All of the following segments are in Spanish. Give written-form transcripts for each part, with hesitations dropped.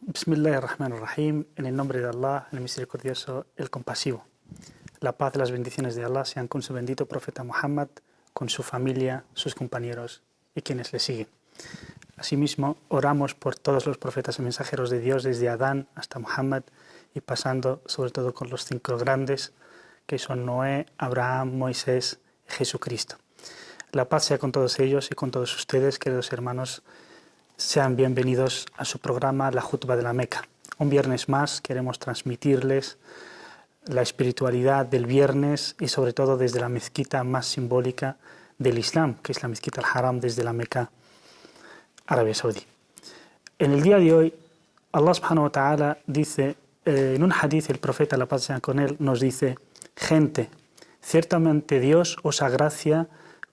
Bismillahirrahmanirrahim, en el nombre de Allah, el misericordioso, el compasivo. La paz y las bendiciones de Allah sean con su bendito profeta Muhammad, con su familia, sus compañeros y quienes le siguen. Asimismo, oramos por todos los profetas y mensajeros de Dios, desde Adán hasta Muhammad, y pasando sobre todo con los 5 grandes, que son Noé, Abraham, Moisés y Jesucristo. La paz sea con todos ellos y con todos ustedes, queridos hermanos. Sean bienvenidos a su programa La Jutba de la Meca. Un viernes más queremos transmitirles la espiritualidad del viernes y sobre todo desde la mezquita más simbólica del Islam, que es la mezquita al-Haram desde la Meca, Arabia Saudí. En el día de hoy, Allah subhanahu wa ta'ala dice, en un hadith, el profeta, la paz sea con él, nos dice: gente, ciertamente Dios os agracia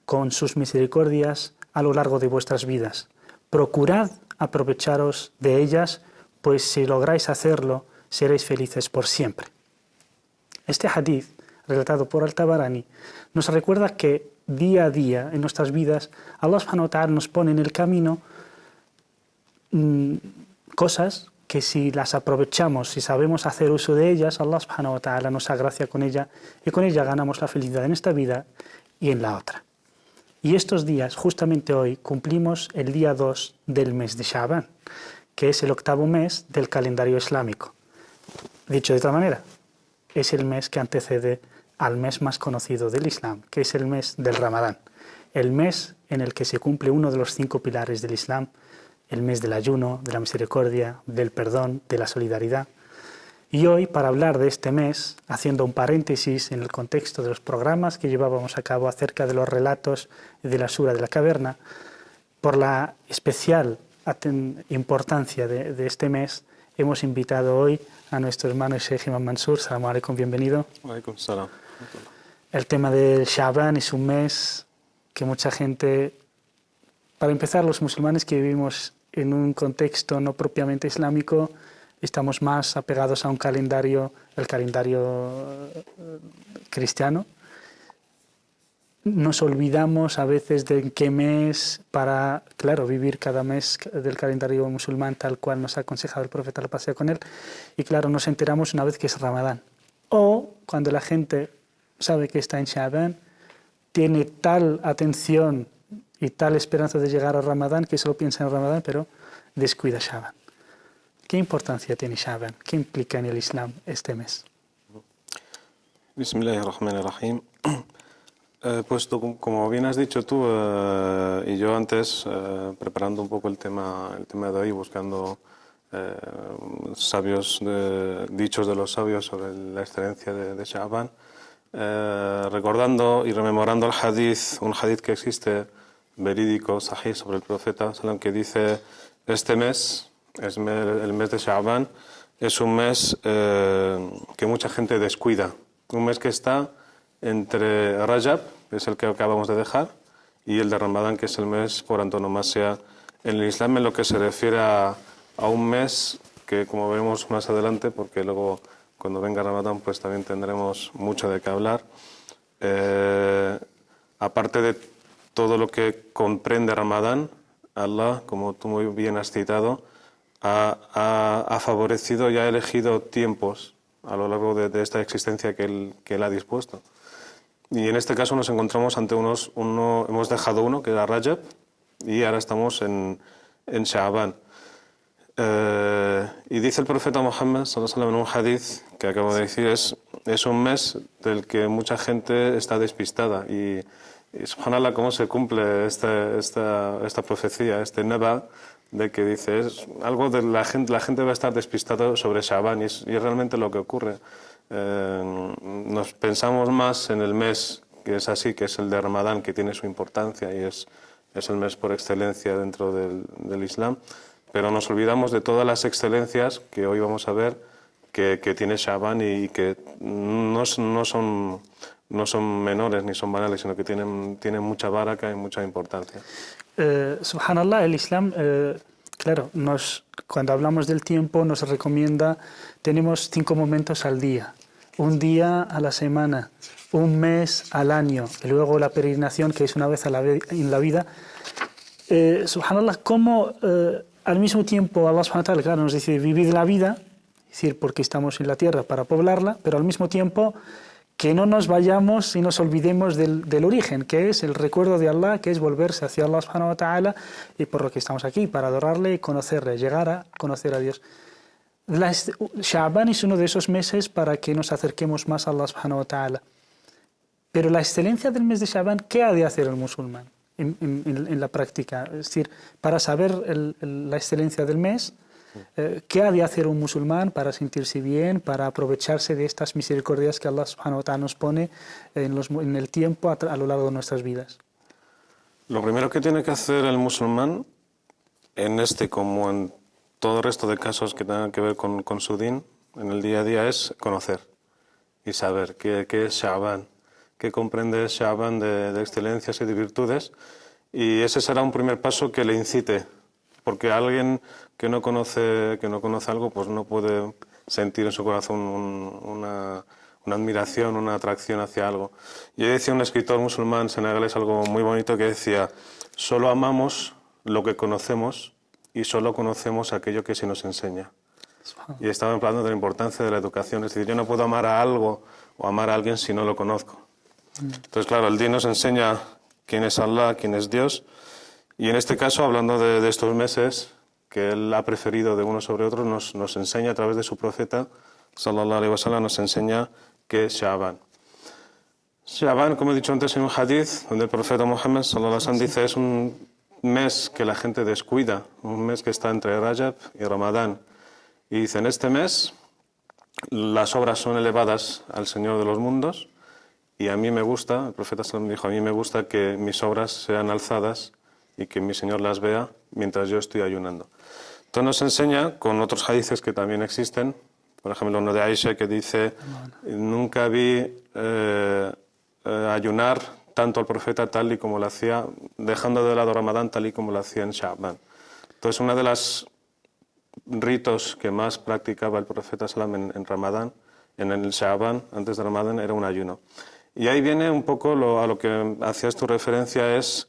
con sus misericordias a lo largo de vuestras vidas. Procurad aprovecharos de ellas, pues si lográis hacerlo, seréis felices por siempre. Este hadith, relatado por Al-Tabarani, nos recuerda que día a día en nuestras vidas, Allah subhanahu wa ta'ala nos pone en el camino cosas que si las aprovechamos, si sabemos hacer uso de ellas, Allah subhanahu wa ta'ala nos agracia con ella y con ella ganamos la felicidad en esta vida y en la otra. Y estos días, justamente hoy, cumplimos el día 2 del mes de Sha'ban, que es el 8º mes del calendario islámico. Dicho de otra manera, es el mes que antecede al mes más conocido del Islam, que es el mes del Ramadán, el mes en el que se cumple uno de los 5 pilares del Islam, el mes del ayuno, de la misericordia, del perdón, de la solidaridad. Y hoy, para hablar de este mes, haciendo un paréntesis en el contexto de los programas que llevábamos a cabo acerca de los relatos de la Sura de la Caverna, por la especial importancia de este mes, hemos invitado hoy a nuestro hermano Sheikh Imam Mansur. Salamu alaikum, bienvenido. Alaikum salam. El tema del Sha'ban es un mes que mucha gente, para empezar, los musulmanes que vivimos en un contexto no propiamente islámico, estamos más apegados a un calendario, el calendario cristiano. Nos olvidamos a veces de en qué mes para, claro, vivir cada mes del calendario musulmán tal cual nos ha aconsejado el profeta, la paz sea con él. Y claro, nos enteramos una vez que es Ramadán. O cuando la gente sabe que está en Sha'ban, tiene tal atención y tal esperanza de llegar a Ramadán que solo piensa en Ramadán, pero descuida Sha'ban. ¿Qué importancia tiene Sha'ban? ¿Qué implica en el Islam este mes? Bismillahirrahmanirrahim. Pues como bien has dicho tú y yo antes, preparando un poco el tema de hoy, buscando dichos de los sabios sobre la excelencia de Sha'ban, recordando y rememorando un hadith que existe verídico, sahih, sobre el profeta, que dice: este mes, el mes de Sha'ban, es un mes que mucha gente descuida, un mes que está entre Rajab, que es el que acabamos de dejar, y el de Ramadán, que es el mes por antonomasia en el Islam, en lo que se refiere a un mes que, como veremos más adelante, porque luego cuando venga Ramadán pues también tendremos mucho de qué hablar, aparte de todo lo que comprende Ramadán, Allah, como tú muy bien has citado, ha favorecido y ha elegido tiempos a lo largo de esta existencia que él ha dispuesto. Y en este caso nos encontramos ante hemos dejado uno, que era Rajab, y ahora estamos en Sha'ban. Y dice el profeta Muhammad sallallahu alaihi wasallam en un hadith que acabo de decir, es un mes del que mucha gente está despistada. Y subhanallah, cómo se cumple esta profecía, este neba, de que dice, es algo de la gente va a estar despistada sobre Sha'ban, y es realmente lo que ocurre. Nos pensamos más en el mes que es así, que es el de Ramadán, que tiene su importancia y es el mes por excelencia dentro del Islam, pero nos olvidamos de todas las excelencias que hoy vamos a ver que tiene Sha'ban y que no son menores ni son banales, sino que tienen mucha baraka y mucha importancia. Subhanallah, el Islam, claro, cuando hablamos del tiempo nos recomienda, tenemos 5 momentos al día, un día a la semana, un mes al año, y luego la peregrinación, que es una vez en la vida. Subhanallah, cómo al mismo tiempo Allah subhanahu wa ta'ala, claro, nos dice vivir la vida, es decir, porque estamos en la tierra para poblarla, pero al mismo tiempo que no nos vayamos y nos olvidemos del origen, que es el recuerdo de Allah, que es volverse hacia Allah subhanahu wa ta'ala, y por lo que estamos aquí, para adorarle y conocerle, llegar a conocer a Dios. Sha'ban es uno de esos meses para que nos acerquemos más a Allah subhanahu wa ta'ala. Pero la excelencia del mes de Sha'ban, ¿qué ha de hacer el musulmán en la práctica? Es decir, para saber la excelencia del mes, ¿qué ha de hacer un musulmán para sentirse bien, para aprovecharse de estas misericordias que Allah subhanahu wa ta'ala nos pone en el tiempo a lo largo de nuestras vidas? Lo primero que tiene que hacer el musulmán, en este como en todo el resto de casos que tengan que ver con su din, en el día a día, es conocer y saber qué es Sha'ban, qué comprende Sha'ban de excelencias y de virtudes, y ese será un primer paso que le incite, porque alguien que no conoce algo, pues no puede sentir en su corazón una admiración, una atracción hacia algo. Y decía un escritor musulmán senegalés algo muy bonito que decía: solo amamos lo que conocemos y solo conocemos aquello que se nos enseña. Y estaba hablando de la importancia de la educación, es decir, yo no puedo amar a algo o amar a alguien si no lo conozco. Entonces, claro, el Din nos enseña quién es Allah, quién es Dios, y en este caso, hablando de estos meses que Él ha preferido de uno sobre otro, nos enseña a través de su profeta, sallallahu alaihi wasallam, nos enseña que es Sha'ban. Sha'ban, como he dicho antes en un hadith, donde el profeta Muhammad sallallahu alaihi wasallam dice, es un mes que la gente descuida, un mes que está entre Rajab y Ramadán. Y dice, en este mes las obras son elevadas al Señor de los mundos, y a mí me gusta, el profeta sallallahu alaihi wasallam dijo, a mí me gusta que mis obras sean alzadas y que mi Señor las vea mientras yo estoy ayunando. Entonces nos enseña, con otros hadices que también existen, por ejemplo uno de Aisha que dice, nunca vi ayunar tanto al profeta tal y como lo hacía, dejando de lado Ramadán tal y como lo hacía en Sha'ban. Entonces uno de los ritos que más practicaba el profeta sallam en Ramadán, en el Sha'ban, antes de Ramadán, era un ayuno. Y ahí viene un poco a lo que hacías tu referencia, es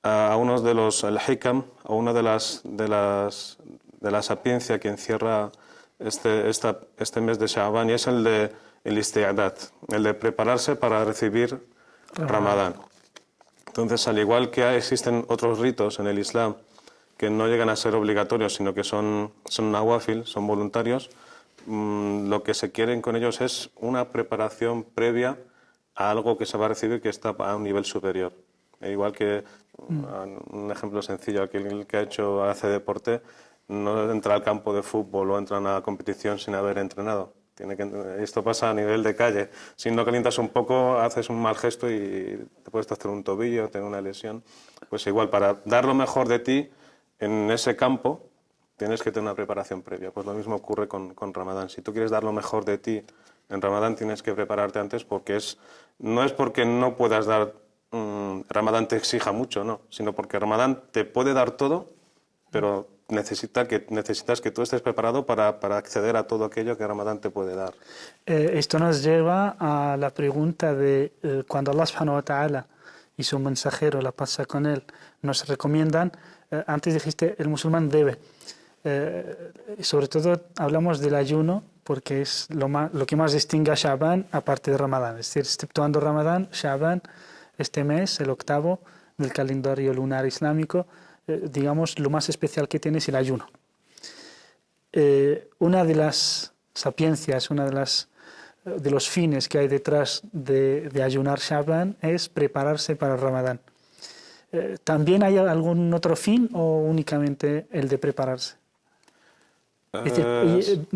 a uno de los, el hikam, a una de la sapiencia que encierra este mes de Sha'ban, y es el de el isti'adad, el de prepararse para recibir Ramadán. Entonces, al igual que existen otros ritos en el Islam que no llegan a ser obligatorios, sino que son nawafil, son voluntarios, lo que se quieren con ellos es una preparación previa a algo que se va a recibir que está a un nivel superior. Igual que un ejemplo sencillo, aquel que hace deporte no entra al campo de fútbol o entra a una competición sin haber entrenado. Esto pasa a nivel de calle. Si no calientas un poco, haces un mal gesto y te puedes hacer un tobillo, tener una lesión. Pues igual, para dar lo mejor de ti en ese campo, tienes que tener una preparación previa. Pues lo mismo ocurre con Ramadán. Si tú quieres dar lo mejor de ti en Ramadán, tienes que prepararte antes, porque no es porque no puedas dar, Ramadán te exija mucho, no, sino porque Ramadán te puede dar todo, pero necesitas que tú estés preparado para acceder a todo aquello que Ramadán te puede dar. Esto nos lleva a la pregunta de cuando Allah subhanahu wa ta'ala y su mensajero, la paz sea con él, nos recomiendan, antes dijiste el musulmán debe, sobre todo hablamos del ayuno porque es lo que más distingue a Sha'ban aparte de Ramadán, es decir, exceptuando Ramadán, Sha'ban, este mes, el octavo del calendario lunar islámico, digamos, lo más especial que tiene es el ayuno. Una de las sapiencias, de los fines que hay detrás de ayunar Sha'ban es prepararse para el Ramadán. ¿También hay algún otro fin o únicamente el de prepararse? Es decir,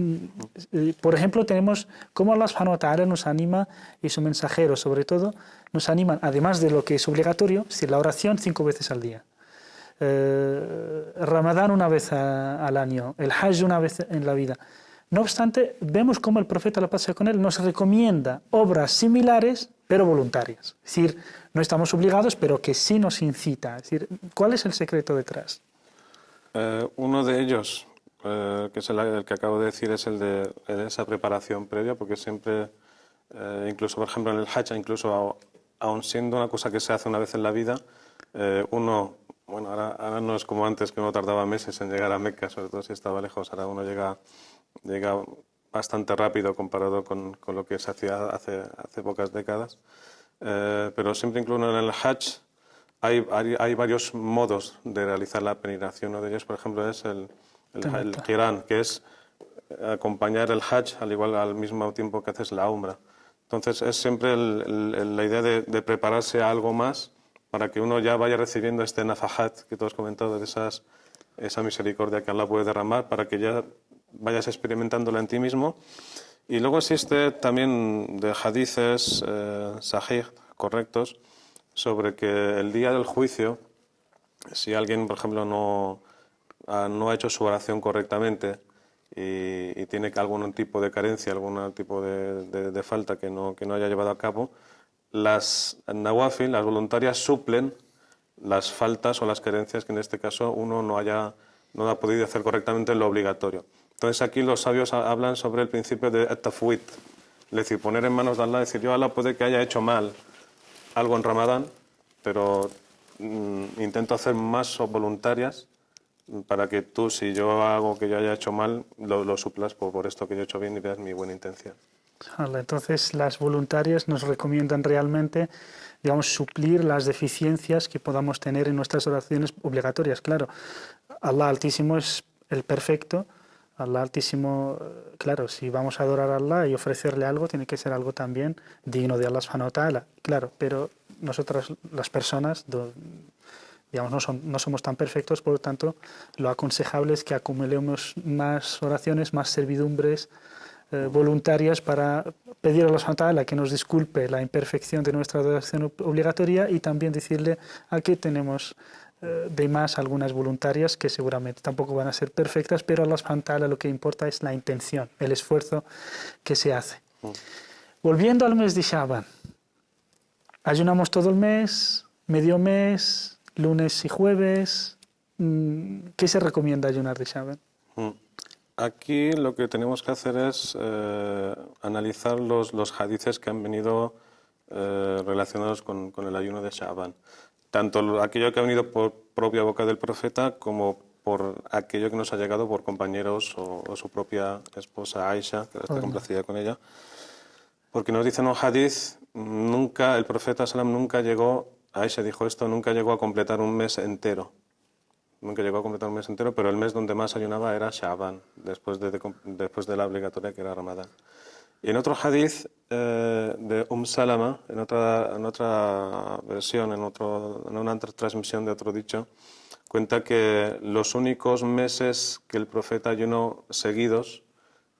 por ejemplo, tenemos cómo Allah subhanahu wa ta'ala nos anima y su mensajero, sobre todo, nos animan, además de lo que es obligatorio, es decir, la oración 5 veces al día. Ramadán una vez al año, el Hajj una vez en la vida. No obstante, vemos cómo el profeta, la paz sea con él, nos recomienda obras similares, pero voluntarias. Es decir, no estamos obligados, pero que sí nos incita. Es decir, ¿cuál es el secreto detrás? Uno de ellos, que es el que acabo de decir, es el de esa preparación previa, porque siempre, incluso por ejemplo en el Hajj, incluso aun siendo una cosa que se hace una vez en la vida, uno bueno, ahora no es como antes, que uno tardaba meses en llegar a Meca, sobre todo si estaba lejos. Ahora uno llega bastante rápido comparado con lo que se hacía hace pocas décadas. Pero siempre incluso en el Hajj hay varios modos de realizar la peregrinación. Uno de ellos, por ejemplo, es el Qiran, que es acompañar el Hajj al mismo tiempo que haces la Umra. Entonces es siempre la idea de prepararse a algo más para que uno ya vaya recibiendo este nafahat que tú has comentado, de esa misericordia que Allah puede derramar, para que ya vayas experimentándola en ti mismo. Y luego existe también de hadices sahih, correctos, sobre que el día del juicio, si alguien, por ejemplo, no ha hecho su oración correctamente y tiene algún tipo de carencia, algún tipo de falta que no haya llevado a cabo, las nawafil, las voluntarias, suplen las faltas o las carencias que en este caso uno no ha podido hacer correctamente en lo obligatorio. Entonces aquí los sabios hablan sobre el principio de at-tafwid, es decir, poner en manos de Allah, decir, yo Allah puede que haya hecho mal algo en Ramadán, pero intento hacer más voluntarias para que tú, si yo hago que yo haya hecho mal, lo suplas por esto que yo he hecho bien y veas mi buena intención. Entonces las voluntarias nos recomiendan realmente, digamos, suplir las deficiencias que podamos tener en nuestras oraciones obligatorias. Claro, Allah Altísimo es el perfecto. Allah Altísimo, claro, si vamos a adorar a Allah y ofrecerle algo, tiene que ser algo también digno de Allah Subhanahu wa Ta'ala, claro, pero nosotras, las personas, digamos, no somos tan perfectos, por lo tanto, lo aconsejable es que acumulemos más oraciones, más servidumbres voluntarias para pedir a Allah Subhanahu wa Ta'ala que nos disculpe la imperfección de nuestra adoración obligatoria y también decirle aquí tenemos de más algunas voluntarias que seguramente tampoco van a ser perfectas, pero a Allah Subhanahu wa Ta'ala lo que importa es la intención, el esfuerzo que se hace. Volviendo al mes de Sha'ban, ayunamos todo el mes, medio mes, lunes y jueves. ¿Qué se recomienda ayunar de Sha'ban? Aquí lo que tenemos que hacer es analizar los hadices que han venido relacionados con el ayuno de Sha'ban. Tanto aquello que ha venido por propia boca del profeta como por aquello que nos ha llegado por compañeros o su propia esposa Aisha, que está complacida con ella. Porque nos dice en un hadith, el profeta Salam nunca llegó, Aisha dijo esto, nunca llegó a completar un mes entero. Nunca llegó a completar un mes entero, pero el mes donde más ayunaba era Sha'ban, después de la obligatoria que era Ramadán. Y en otro hadith de Salama, en otra versión, en una transmisión de otro dicho, cuenta que los únicos meses que el profeta ayunó seguidos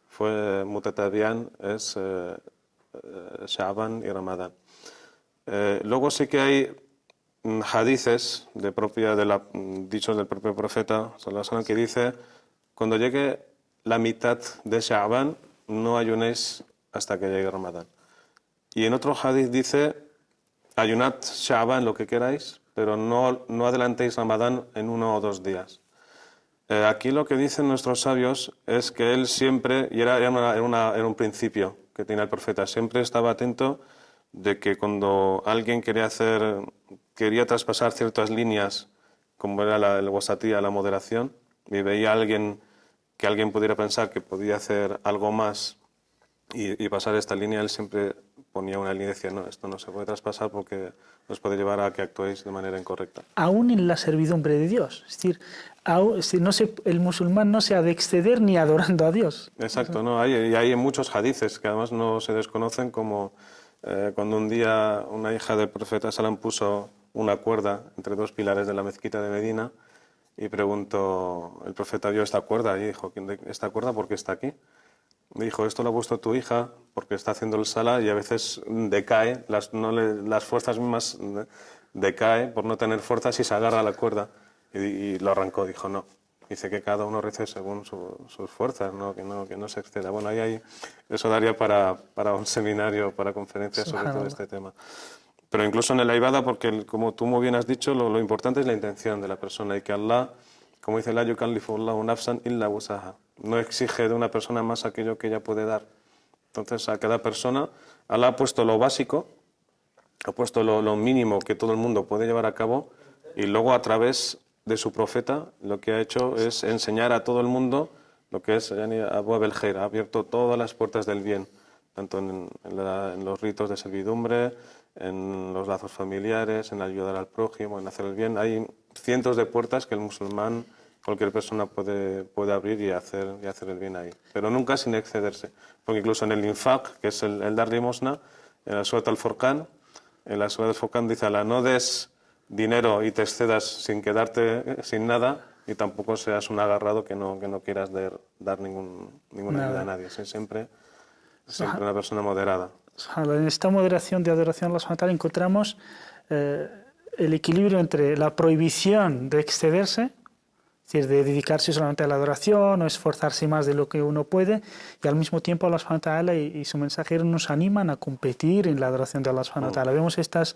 fue mutatabián, es Sha'ban y Ramadán. Luego sí que hay hadices dichos del propio profeta sallallahu alaihi wasallam, que dice: cuando llegue la mitad de Sha'ban no ayunéis hasta que llegue Ramadán. Y en otro hadith dice: ayunad Sha'ban lo que queráis, pero no adelantéis Ramadán en 1 o 2 días. Aquí lo que dicen nuestros sabios es que él siempre, y era un principio que tenía el profeta, siempre estaba atento de que cuando alguien quería traspasar ciertas líneas, como era el wasatía, la moderación, y veía que alguien pudiera pensar que podía hacer algo más y pasar esta línea, él siempre ponía una línea y decía: no, esto no se puede traspasar porque nos puede llevar a que actuéis de manera incorrecta. Aún en la servidumbre de Dios, es decir, el musulmán no se ha de exceder ni adorando a Dios. Exacto, ¿no? Hay muchos hadices que además no se desconocen, como cuando un día una hija del profeta Salam puso una cuerda entre 2 pilares de la mezquita de Medina y preguntó, el profeta vio esta cuerda y dijo: ¿esta cuerda por qué está aquí? Dijo: esto lo ha puesto tu hija porque está haciendo el sala y a veces decae, las fuerzas mismas decae por no tener fuerzas y se agarra a la cuerda. Y lo arrancó, dijo: no. Dice que cada uno rece según sus fuerzas, ¿no? Que no se exceda. Bueno, eso daría para un seminario, para conferencias sobre todo este tema. Pero incluso en la ibada, porque como tú muy bien has dicho, lo importante es la intención de la persona, y que Allah, como dice: la yukallifullahu nafsan illa wusaha, no exige de una persona más aquello que ella puede dar. Entonces a cada persona Allah ha puesto lo básico, ha puesto lo mínimo que todo el mundo puede llevar a cabo, y luego a través de su profeta lo que ha hecho es enseñar a todo el mundo lo que es Abwab el-Khair, ha abierto todas las puertas del bien, tanto en los ritos de servidumbre, en los lazos familiares, en ayudar al prójimo, en hacer el bien. Hay cientos de puertas que el musulmán, cualquier persona puede abrir y hacer el bien ahí, pero nunca sin excederse, porque incluso en el infaq, que es el dar limosna, en la Surat al-Furqan, dice: "Alá, no des dinero y te excedas sin quedarte sin nada, y tampoco seas un agarrado que no quieras dar ninguna ayuda a nadie". Sí, siempre una persona moderada. En esta moderación de adoración a Allah subhanahu wa ta'ala encontramos el equilibrio entre la prohibición de excederse, es decir, de dedicarse solamente a la adoración o esforzarse más de lo que uno puede, y al mismo tiempo Allah subhanahu wa ta'ala y su mensajero nos animan a competir en la adoración de Allah subhanahu wa ta'ala. Vemos estos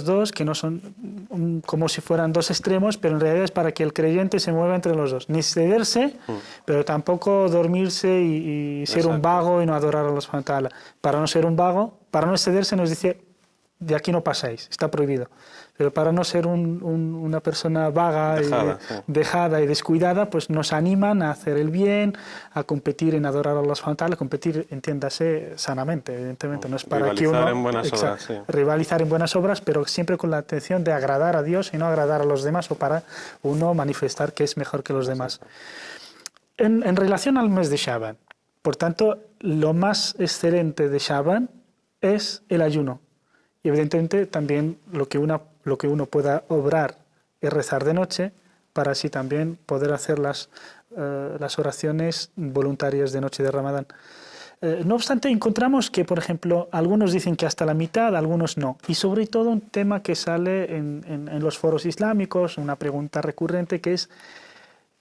dos que no son como si fueran dos extremos, pero en realidad es para que el creyente se mueva entre los dos, ni excederse, pero tampoco dormirse y ser un vago y no adorar a Allah subhanahu wa ta'ala. Para no ser un vago, para no excederse nos dice: de aquí no pasáis, está prohibido. Pero para no ser una persona vaga, dejada y descuidada, pues nos animan a hacer el bien, a competir en adorar a Allah subhanahu wa ta'ala. Competir, entiéndase, sanamente, evidentemente. No es para que uno... en buenas obras, sí. Rivalizar en buenas obras, pero siempre con la intención de agradar a Dios y no agradar a los demás, o para uno manifestar que es mejor que los demás. En relación al mes de Shaban, por tanto, lo más excelente de Shaban es el ayuno. Y evidentemente también lo que uno pueda obrar es rezar de noche, para así también poder hacer las oraciones voluntarias de noche de Ramadán. No obstante, encontramos que, por ejemplo, algunos dicen que hasta la mitad, algunos no. Y sobre todo un tema que sale en los foros islámicos, una pregunta recurrente, que es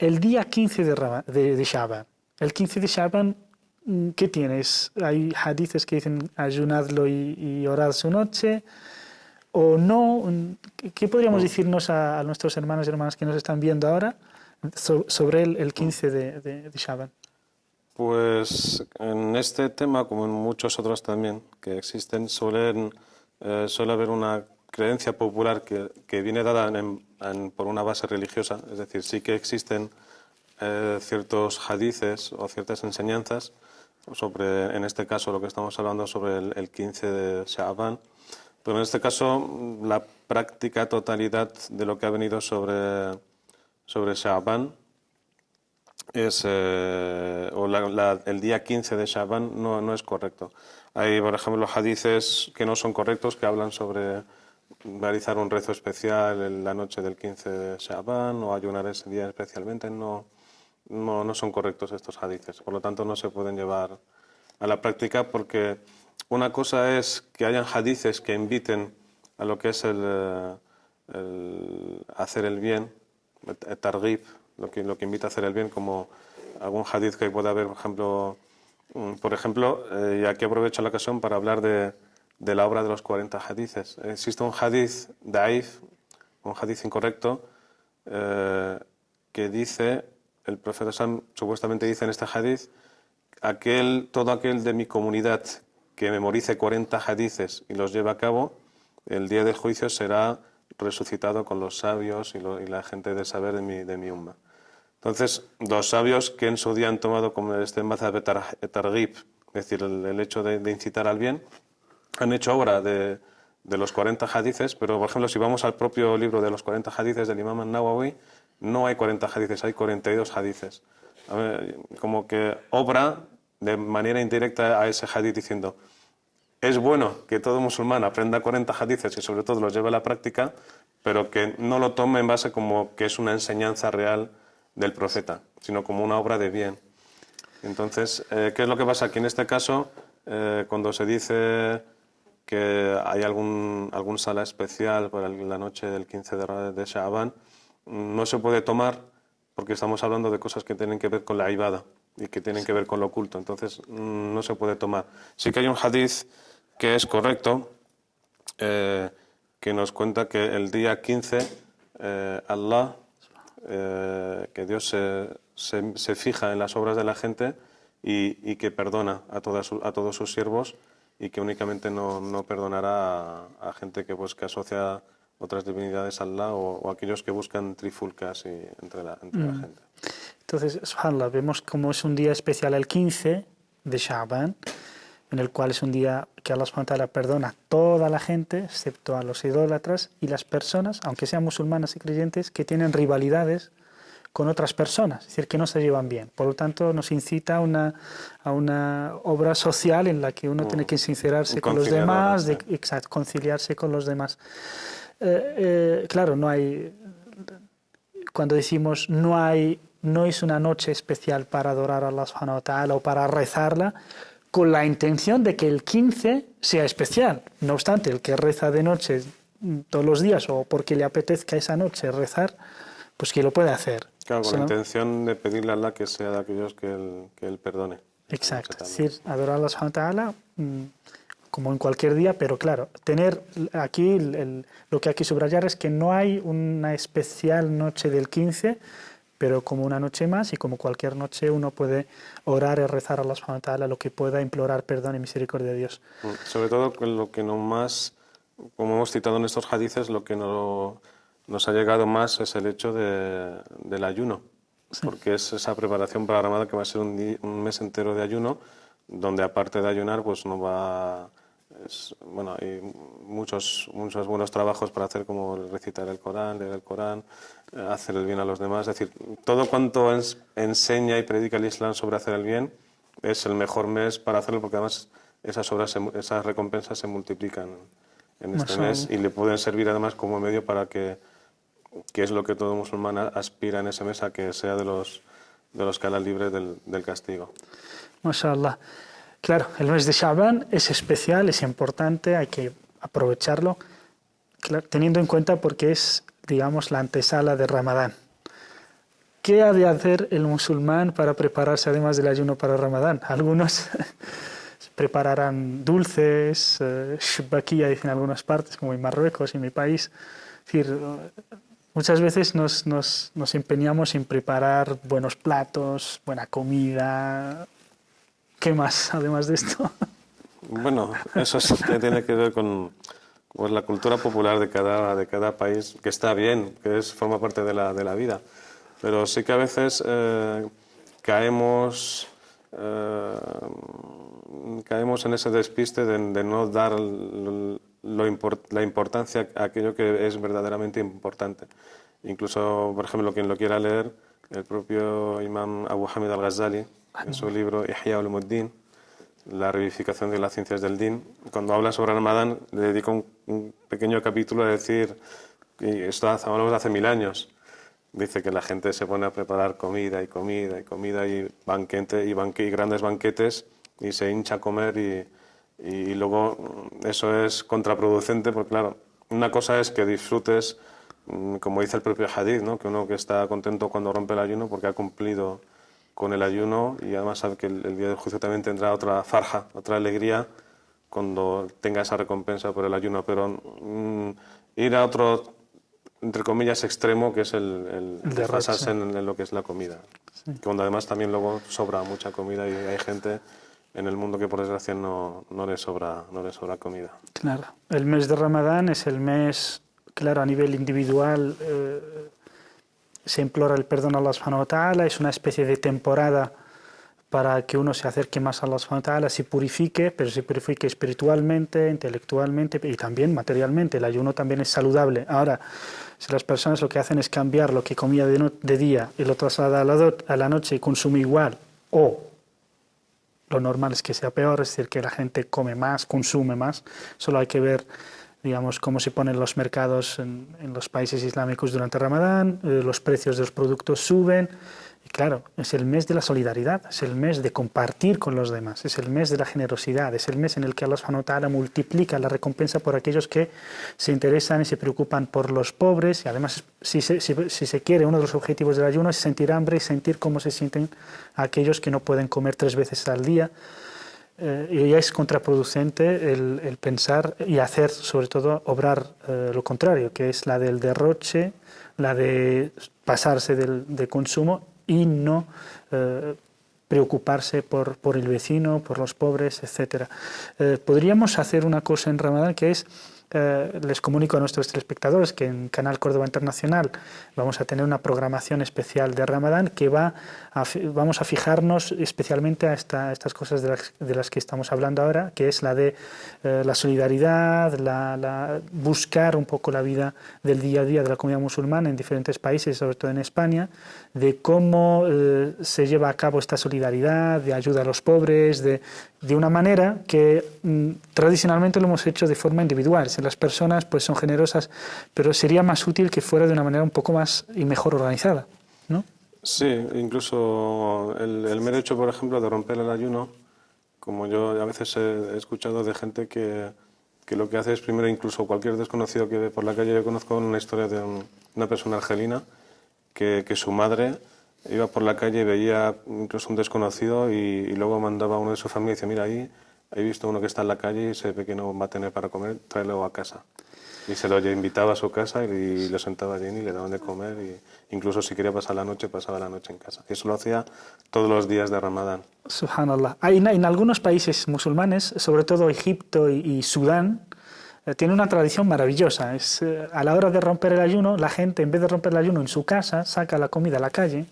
el día 15 de Shaban. El 15 de Shaban, ¿qué tienes? Hay hadices que dicen ayunadlo y orad su noche, o no. ¿Qué podríamos decirnos a nuestros hermanos y hermanas que nos están viendo ahora sobre el 15 de Shaban? Pues en este tema, como en muchos otros también que existen, suele haber una creencia popular que viene dada por una base religiosa, es decir, sí que existen ciertos hadices o ciertas enseñanzas sobre, en este caso, lo que estamos hablando sobre el 15 de Sha'ban, pero en este caso la práctica totalidad de lo que ha venido sobre Sha'ban es, el día 15 de Sha'ban no es correcto. Hay, por ejemplo, hadices que no son correctos, que hablan sobre realizar un rezo especial en la noche del 15 de Sha'ban o ayunar ese día especialmente. No son correctos estos hadices, por lo tanto no se pueden llevar a la práctica, porque una cosa es que hayan hadices que inviten a lo que es el hacer el bien, el targhib, lo que invita a hacer el bien, como algún hadith que puede haber, por ejemplo, y aquí aprovecho la ocasión para hablar de la obra de los 40 hadices. Existe un hadith daif, un hadith incorrecto, que dice, el profeta Sam supuestamente dice en este hadith: todo aquel de mi comunidad que memorice 40 hadices y los lleve a cabo, el día del juicio será resucitado con los sabios y la gente de saber de mi umma. Entonces, los sabios que en su día han tomado como este mazhab targhib, es decir, el hecho de incitar al bien, han hecho obra de los 40 hadices, pero por ejemplo, si vamos al propio libro de los 40 hadices del Imam an-Nawawi, no hay 40 hadices, hay 42 hadices. Como que obra de manera indirecta a ese hadith diciendo: es bueno que todo musulmán aprenda 40 hadices y sobre todo los lleve a la práctica, pero que no lo tome en base como que es una enseñanza real del profeta, sino como una obra de bien. Entonces, ¿qué es lo que pasa? Aquí en este caso, cuando se dice que hay algún sala especial para la noche del 15 de Sha'ban, no se puede tomar, porque estamos hablando de cosas que tienen que ver con la ibada y que tienen que ver con lo oculto. Entonces, no se puede tomar. Sí que hay un hadith que es correcto, que nos cuenta que el día 15 Allah, que Dios se fija en las obras de la gente y que perdona a todos sus siervos, y que únicamente no perdonará a gente que asocia otras divinidades al Allah o aquellos que buscan trifulcas entre la gente. Entonces, subhanallah, vemos como es un día especial el 15 de Sha'ban, en el cual es un día que Allah subhanahu wa ta'ala perdona a toda la gente, excepto a los idólatras y las personas, aunque sean musulmanas y creyentes, que tienen rivalidades con otras personas, es decir, que no se llevan bien. Por lo tanto, nos incita a una obra social en la que uno tiene que sincerarse con los demás, conciliarse con los demás. Claro, no hay... Cuando decimos no es una noche especial para adorar a Allah subhanahu wa ta'ala o para rezarla, con la intención de que el 15 sea especial. No obstante, el que reza de noche todos los días o porque le apetezca esa noche rezar, pues que lo puede hacer. Claro, con la intención de pedirle a Allah que sea de aquellos que él perdone. Exacto, es decir, adorar a Allah subhanahu wa ta'ala como en cualquier día, pero claro, tener aquí, lo que hay que subrayar es que no hay una especial noche del 15, pero como una noche más y como cualquier noche uno puede orar y rezar a Allah subhanahu wa ta'ala lo que pueda, implorar perdón y misericordia de Dios. Sobre todo lo que no más, como hemos citado en estos hadices, lo que nos ha llegado más es el hecho del ayuno, sí. Porque es esa preparación para Ramadán que va a ser un mes entero de ayuno, donde aparte de ayunar pues no va... bueno, hay muchos buenos trabajos para hacer, como recitar el Corán, leer el Corán, hacer el bien a los demás. Es decir, todo cuanto enseña y predica el Islam sobre hacer el bien es el mejor mes para hacerlo, porque además esas recompensas se multiplican en este mes y le pueden servir además como medio para que es lo que todo musulmán aspira en ese mes, a que sea de los que Allah libre del castigo. Mashallah. Claro, el mes de Sha'ban es especial, es importante, hay que aprovecharlo, claro, teniendo en cuenta porque es, digamos, la antesala de Ramadán. ¿Qué ha de hacer el musulmán para prepararse además del ayuno para Ramadán? Algunos prepararán dulces, shbaquilla dicen en algunas partes, como en Marruecos, en mi país. Es decir, muchas veces nos empeñamos en preparar buenos platos, buena comida. ¿Qué más, además de esto? Bueno, eso tiene que ver con pues, la cultura popular de cada país, que está bien, que forma parte de la vida. Pero sí que a veces caemos en ese despiste de no dar la importancia a aquello que es verdaderamente importante. Incluso, por ejemplo, quien lo quiera leer, el propio imam Abu Hamid al-Ghazali, en su libro Ihya Ulumuddin, la revivificación de las ciencias del din, cuando habla sobre Ramadán, le dedica un pequeño capítulo a decir, y esto hablamos de hace 1000 años, dice que la gente se pone a preparar comida y grandes banquetes y se hincha a comer y luego eso es contraproducente, porque claro, una cosa es que disfrutes, como dice el propio hadith, ¿no? Que uno que está contento cuando rompe el ayuno porque ha cumplido con el ayuno y además sabe que el día del juicio también tendrá otra farja, otra alegría cuando tenga esa recompensa por el ayuno, pero ir a otro, entre comillas, extremo, que es el pasarse en lo que es la comida. Sí. Cuando además también luego sobra mucha comida y hay gente en el mundo que por desgracia no le sobra comida. Claro, el mes de Ramadán es el mes, claro, a nivel individual, se implora el perdón a Allah subhanahu wa ta'ala, es una especie de temporada para que uno se acerque más a Allah subhanahu wa ta'ala, se purifique, pero se purifique espiritualmente, intelectualmente y también materialmente. El ayuno también es saludable. Ahora, si las personas lo que hacen es cambiar lo que comía de día y lo traslada a la noche y consume igual, o lo normal es que sea peor, es decir, que la gente come más, consume más, solo hay que ver, digamos, cómo se ponen los mercados en los países islámicos durante Ramadán, los precios de los productos suben, y claro, es el mes de la solidaridad, es el mes de compartir con los demás, es el mes de la generosidad, es el mes en el que Allah subhanahu wa ta'ala multiplica la recompensa por aquellos que se interesan y se preocupan por los pobres, y además, si se quiere, uno de los objetivos del ayuno es sentir hambre y sentir cómo se sienten aquellos que no pueden comer 3 veces al día. Y es contraproducente el pensar y hacer, sobre todo, obrar lo contrario, que es la del derroche, la de pasarse de consumo y no preocuparse por el vecino, por los pobres, etc. Podríamos hacer una cosa en Ramadán que es les comunico a nuestros telespectadores que en Canal Córdoba Internacional vamos a tener una programación especial de Ramadán que vamos a fijarnos especialmente a estas cosas de las que estamos hablando ahora, que es la de la solidaridad, buscar un poco la vida del día a día de la comunidad musulmana en diferentes países, sobre todo en España, de cómo se lleva a cabo esta solidaridad, de ayuda a los pobres, de una manera que tradicionalmente lo hemos hecho de forma individual. Si las personas pues son generosas, pero sería más útil que fuera de una manera un poco más y mejor organizada, ¿no? Sí, incluso el mero hecho, por ejemplo, de romper el ayuno, como yo a veces he escuchado de gente que lo que hace es primero, incluso cualquier desconocido que ve por la calle, yo conozco una historia de una persona argelina que su madre iba por la calle y veía incluso un desconocido y luego mandaba a uno de su familia y dice, mira, ahí he visto uno que está en la calle y se ve que no va a tener para comer, tráelo a casa. Y se lo invitaba a su casa y lo sentaba allí y le daban de comer. Y incluso si quería pasar la noche, pasaba la noche en casa. Y eso lo hacía todos los días de Ramadán. Subhanallah. En algunos países musulmanes, sobre todo Egipto y Sudán, tiene una tradición maravillosa. A la hora de romper el ayuno, la gente, en vez de romper el ayuno en su casa, saca la comida a la calle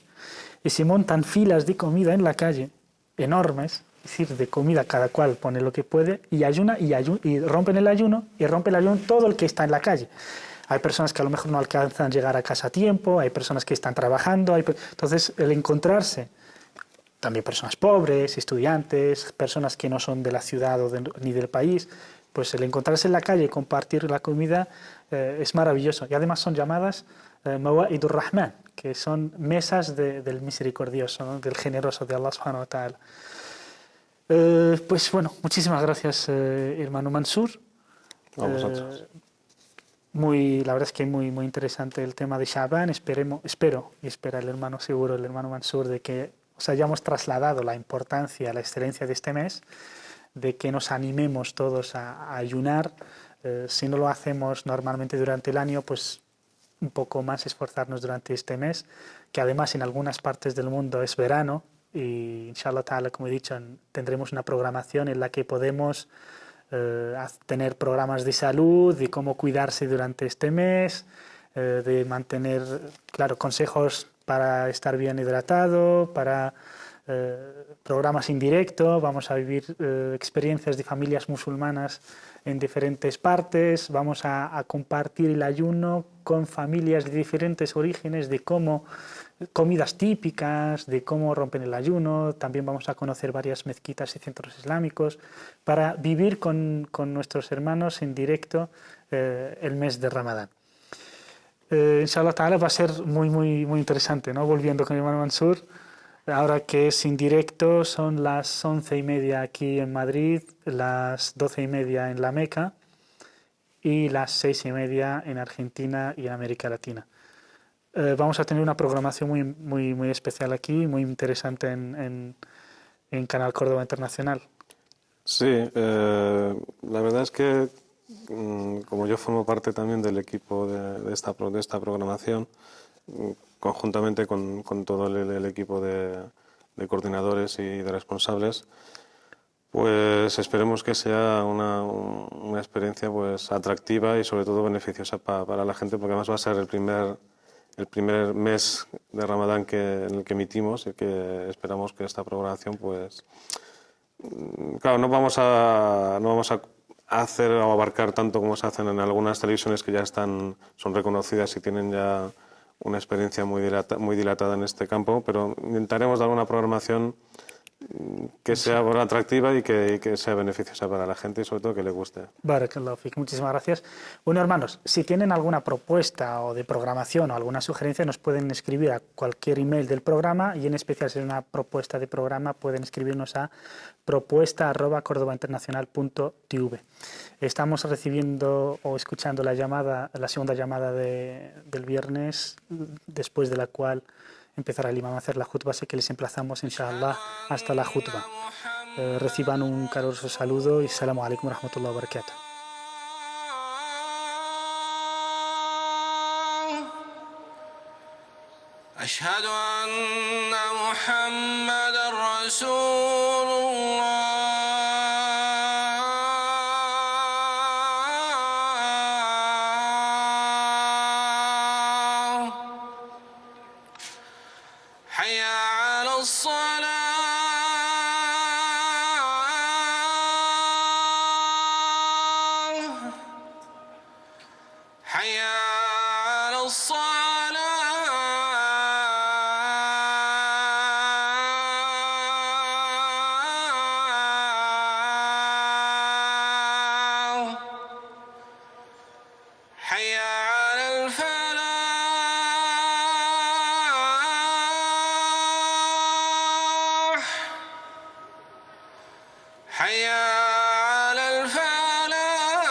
y se montan filas de comida en la calle, enormes, es decir, de comida cada cual pone lo que puede y rompen el ayuno y rompe el ayuno todo el que está en la calle. Hay personas que a lo mejor no alcanzan a llegar a casa a tiempo, hay personas que están trabajando, entonces el encontrarse, también personas pobres, estudiantes, personas que no son de la ciudad ni del país, pues el encontrarse en la calle y compartir la comida es maravilloso. Y además son llamadas Mawa'idur Rahman, que son mesas del misericordioso, ¿no? Del generoso de Allah subhanahu wa ta'ala. Pues bueno, muchísimas gracias, hermano Mansur. A vosotros. La verdad es que muy interesante el tema de Sha'ban. Espero y espera el hermano seguro, el hermano Mansur, de que os hayamos trasladado la importancia, la excelencia de este mes, de que nos animemos todos a ayunar. Si no lo hacemos normalmente durante el año, pues un poco más esforzarnos durante este mes, que además en algunas partes del mundo es verano y inshallah ta'ala, como he dicho, tendremos una programación en la que podemos tener programas de salud, de cómo cuidarse durante este mes, de mantener, claro, consejos para estar bien hidratado, para programas indirectos, vamos a vivir experiencias de familias musulmanas en diferentes partes, vamos a compartir el ayuno con familias de diferentes orígenes, de cómo comidas típicas, de cómo rompen el ayuno, también vamos a conocer varias mezquitas y centros islámicos para vivir con nuestros hermanos en directo el mes de Ramadán. Inshallah ta'ala va a ser muy interesante, ¿no? Volviendo con mi hermano Mansur, ahora que es en directo, son las 11:30 aquí en Madrid, las 12:30 en la Meca y las 6:30 en Argentina y en América Latina. Vamos a tener una programación muy especial aquí, muy interesante en Canal Córdoba Internacional. Sí, la verdad es que como yo formo parte también del equipo de esta programación, conjuntamente con todo el equipo de coordinadores y de responsables, pues esperemos que sea una experiencia pues atractiva y sobre todo beneficiosa para la gente, porque además va a ser el primer mes de Ramadán en el que emitimos y que esperamos que esta programación pues claro, no vamos a hacer o abarcar tanto como se hacen en algunas televisiones que ya son reconocidas y tienen ya una experiencia muy dilatada en este campo, pero intentaremos dar una programación que sea atractiva y que sea beneficiosa para la gente y sobre todo que le guste. Barakallahu fik, muchísimas gracias. Bueno, hermanos, si tienen alguna propuesta o de programación o alguna sugerencia, nos pueden escribir a cualquier email del programa y en especial si es una propuesta de programa pueden escribirnos a propuesta@cordobainternacional.tv. Estamos recibiendo o escuchando la segunda llamada del viernes, después de la cual empezará el imam a hacer la jutba, así que les emplazamos, inshallah, hasta la jutba. Reciban un caluroso saludo y salamu alaikum wa rahmatullahi wa barakatuh. أشهد أن محمدًا رسول الله حي على الصلاة حي على الصلاة حي على الفلاح حي على الفلاح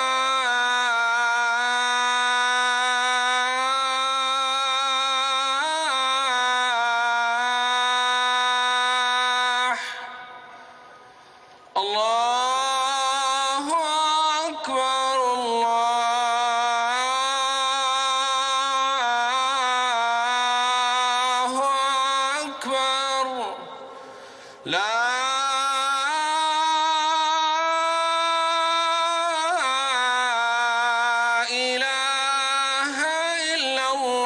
الله أكبر الله أكبر لا إله إلا الله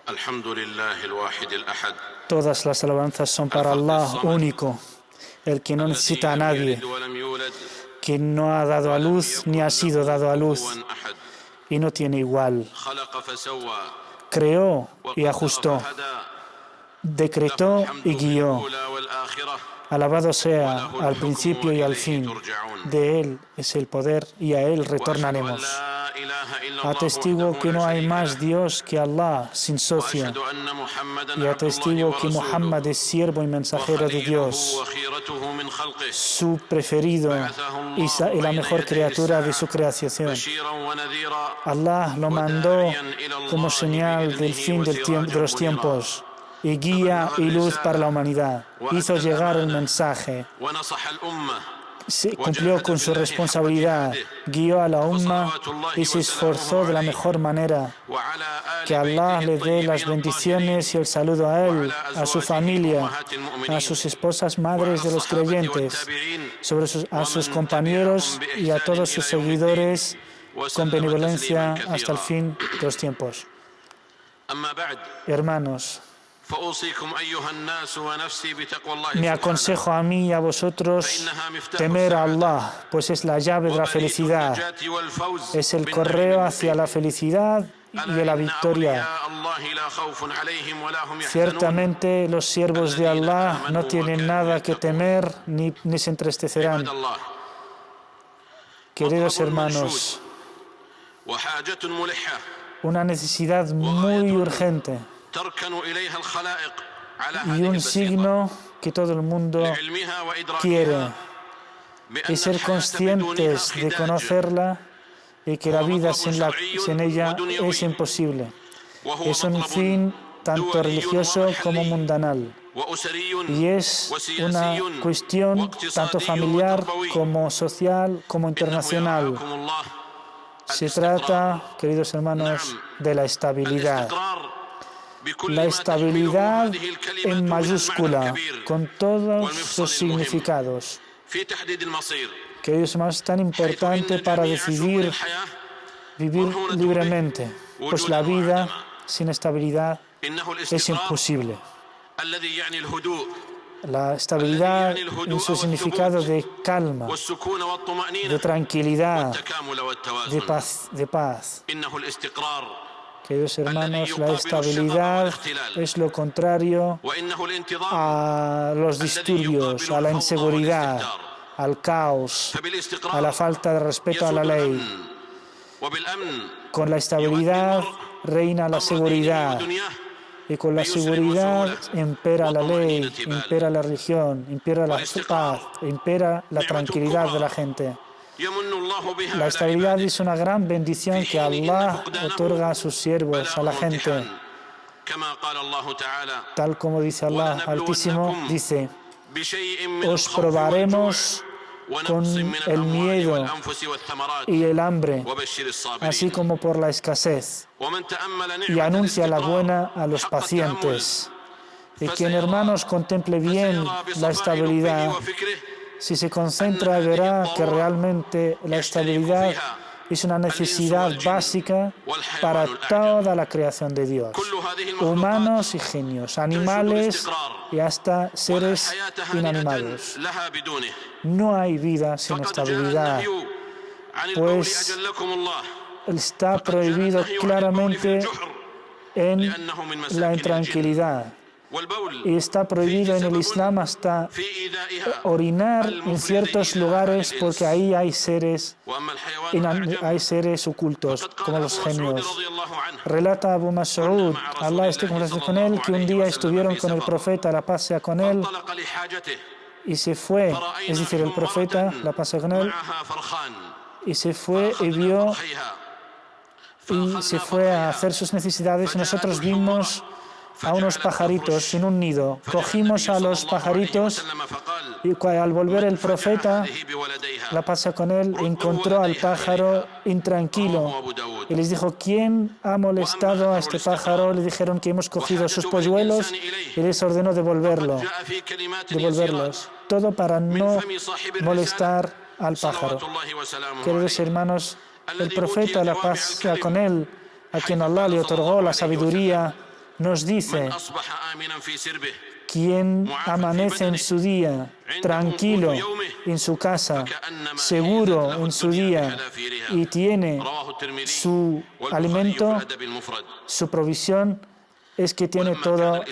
الحمد لله الواحد الأحد Todas las alabanzas son para Allah, único, el que no necesita a nadie, ولم يولد que no ha dado a luz ni ha sido dado a luz أحد y no tiene igual. خلق فسوى Creó y ajustó, decretó y guió. الأولى والآخرة Alabado sea al principio y al fin. De Él es el poder y a Él retornaremos. لا إله إلا الله Atestigo وحده que no لا hay شريك más له. Dios que Allah, sin socio. وأشهد أن محمدًا Y عبد الله atestigo que ورسوله Muhammad es siervo y mensajero de وخليله Dios, وخيرته من خلقه su preferido y la mejor criatura de su creación. بشيرا ونذيرا Allah lo mandó como señal del fin de los tiempos y guía y luz para la humanidad. Hizo llegar el mensaje, ونصح الأمة cumplió con su responsabilidad, guió a la umma y se esforzó de la mejor manera. وعلى آل Que Allah le dé las الطيبين bendiciones y el saludo a él, a su familia, a sus esposas madres de los creyentes, a sus compañeros y a todos sus seguidores con benevolencia hasta el fin de los tiempos. أما بعد Hermanos, فأوصيكم أيها الناس ونفسي بتقوى الله me سبحانه aconsejo a mí y a vosotros فإنها مفتاح temer a السعادة Allah, pues es la llave de la وبريد felicidad, النجاة والفوز es el بالنجم correo المبين. hacia la felicidad y ألا la إن victoria. أولياء الله لا خوف عليهم ولا هم يحزنون Ciertamente los siervos de Allah no tienen nada que temer ni se entristecerán. عباد الله Queridos hermanos, وحاجة ملحة una necesidad muy urgente تركن إليها الخلائق على y هذه un البسيطة signo que todo el mundo لعلمها وإدراكها quiere بأن es ser الحياة conscientes بدونها de خداج conocerla y que la vida sin ella es imposible. وهو Es un مطلب fin tanto دولي religioso como ومحلي mundanal وأسري y es una وسياسي cuestión tanto واقتصادي familiar وتربوي. como social como إنه internacional. يرعاكم الله Se trata, queridos hermanos, de la estabilidad. الاستقرار بكل La ما estabilidad تحمله هذه الكلمة en من المعنى mayúscula, الكبير con todos sus significados. في تحديد المصير Queridos hermanos, es tan importante para decidir vivir libremente, pues la vida sin estabilidad إنه es الاستقرار imposible. الذي يعني الهدوء La estabilidad en su significado de calma, والسكون de والطمأنينة tranquilidad, والتكامل de والتوازن paz. إنه الاستقرار Queridos hermanos, la estabilidad es lo contrario وإنه الانتظام a los disturbios, a la inseguridad, al caos, a فبالاستقرار la falta de respeto a la يسود ley. الأمن وبالأمن Con la estabilidad reina la أمر دينه seguridad ودنياه y con la seguridad impera la ley, impera la religión, impera la paz, impera la tranquilidad de la gente. يمن الله بها La على estabilidad عباده es una gran bendición que Allah otorga a sus siervos, a la gente. كما قال الله تعالى Tal como dice Allah Altísimo, dice, os probaremos con el miedo y el hambre, así como por la escasez, y anuncia la buena a los pacientes. Y quien, hermanos, contemple bien la estabilidad, si se concentra, verá que realmente la estabilidad es una necesidad básica para toda la creación de Dios, humanos y genios, animales y hasta seres inanimados. No hay vida sin estabilidad, pues está prohibido claramente en la intranquilidad. Y está prohibido en el Islam hasta orinar en ciertos lugares, porque ahí hay seres ocultos, como los genios. Relata Abu Mas'ud, Allah esté con él, que un día estuvieron con el profeta, la paz sea con él, y se fue, es decir, el profeta, la paz sea con él, y se fue y vio, y se fue a hacer sus necesidades, y nosotros vimos a unos pajaritos en un nido. Cogimos a los pajaritos y al volver el profeta, la paz sea con él, encontró al pájaro intranquilo y les dijo: ¿quién ha molestado a este pájaro? Le dijeron que hemos cogido sus polluelos y les ordenó devolverlos. Todo para no molestar al pájaro. Queridos hermanos, el profeta, la paz sea con él, a quien Allah le otorgó la sabiduría, nos dice: quien amanece en su día tranquilo en su casa, seguro en su día, y tiene su alimento, su provisión, es que tiene todo,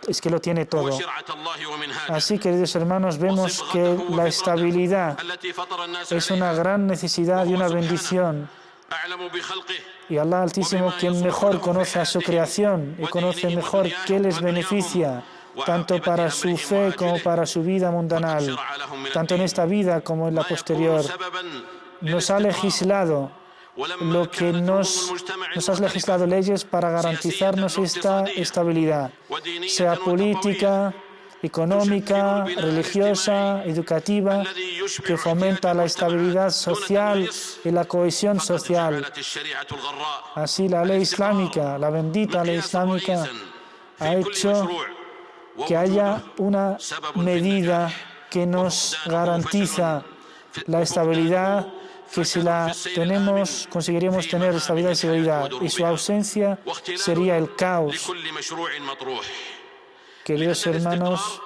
es que lo tiene todo. Así, queridos hermanos, vemos que la estabilidad es una gran necesidad y una bendición. Y Allah Altísimo, quien mejor conoce a su creación y conoce mejor qué les beneficia, tanto para su fe como para su vida mundanal, tanto en esta vida como en la posterior, nos ha legislado leyes para garantizarnos esta estabilidad, sea política, económica, religiosa, educativa, que fomenta la estabilidad social y la cohesión social. Así, la ley islámica, la bendita ley islámica, ha hecho que haya una medida que nos garantiza la estabilidad, que si la tenemos, conseguiríamos tener estabilidad y seguridad, y su ausencia sería el caos. Queridos hermanos,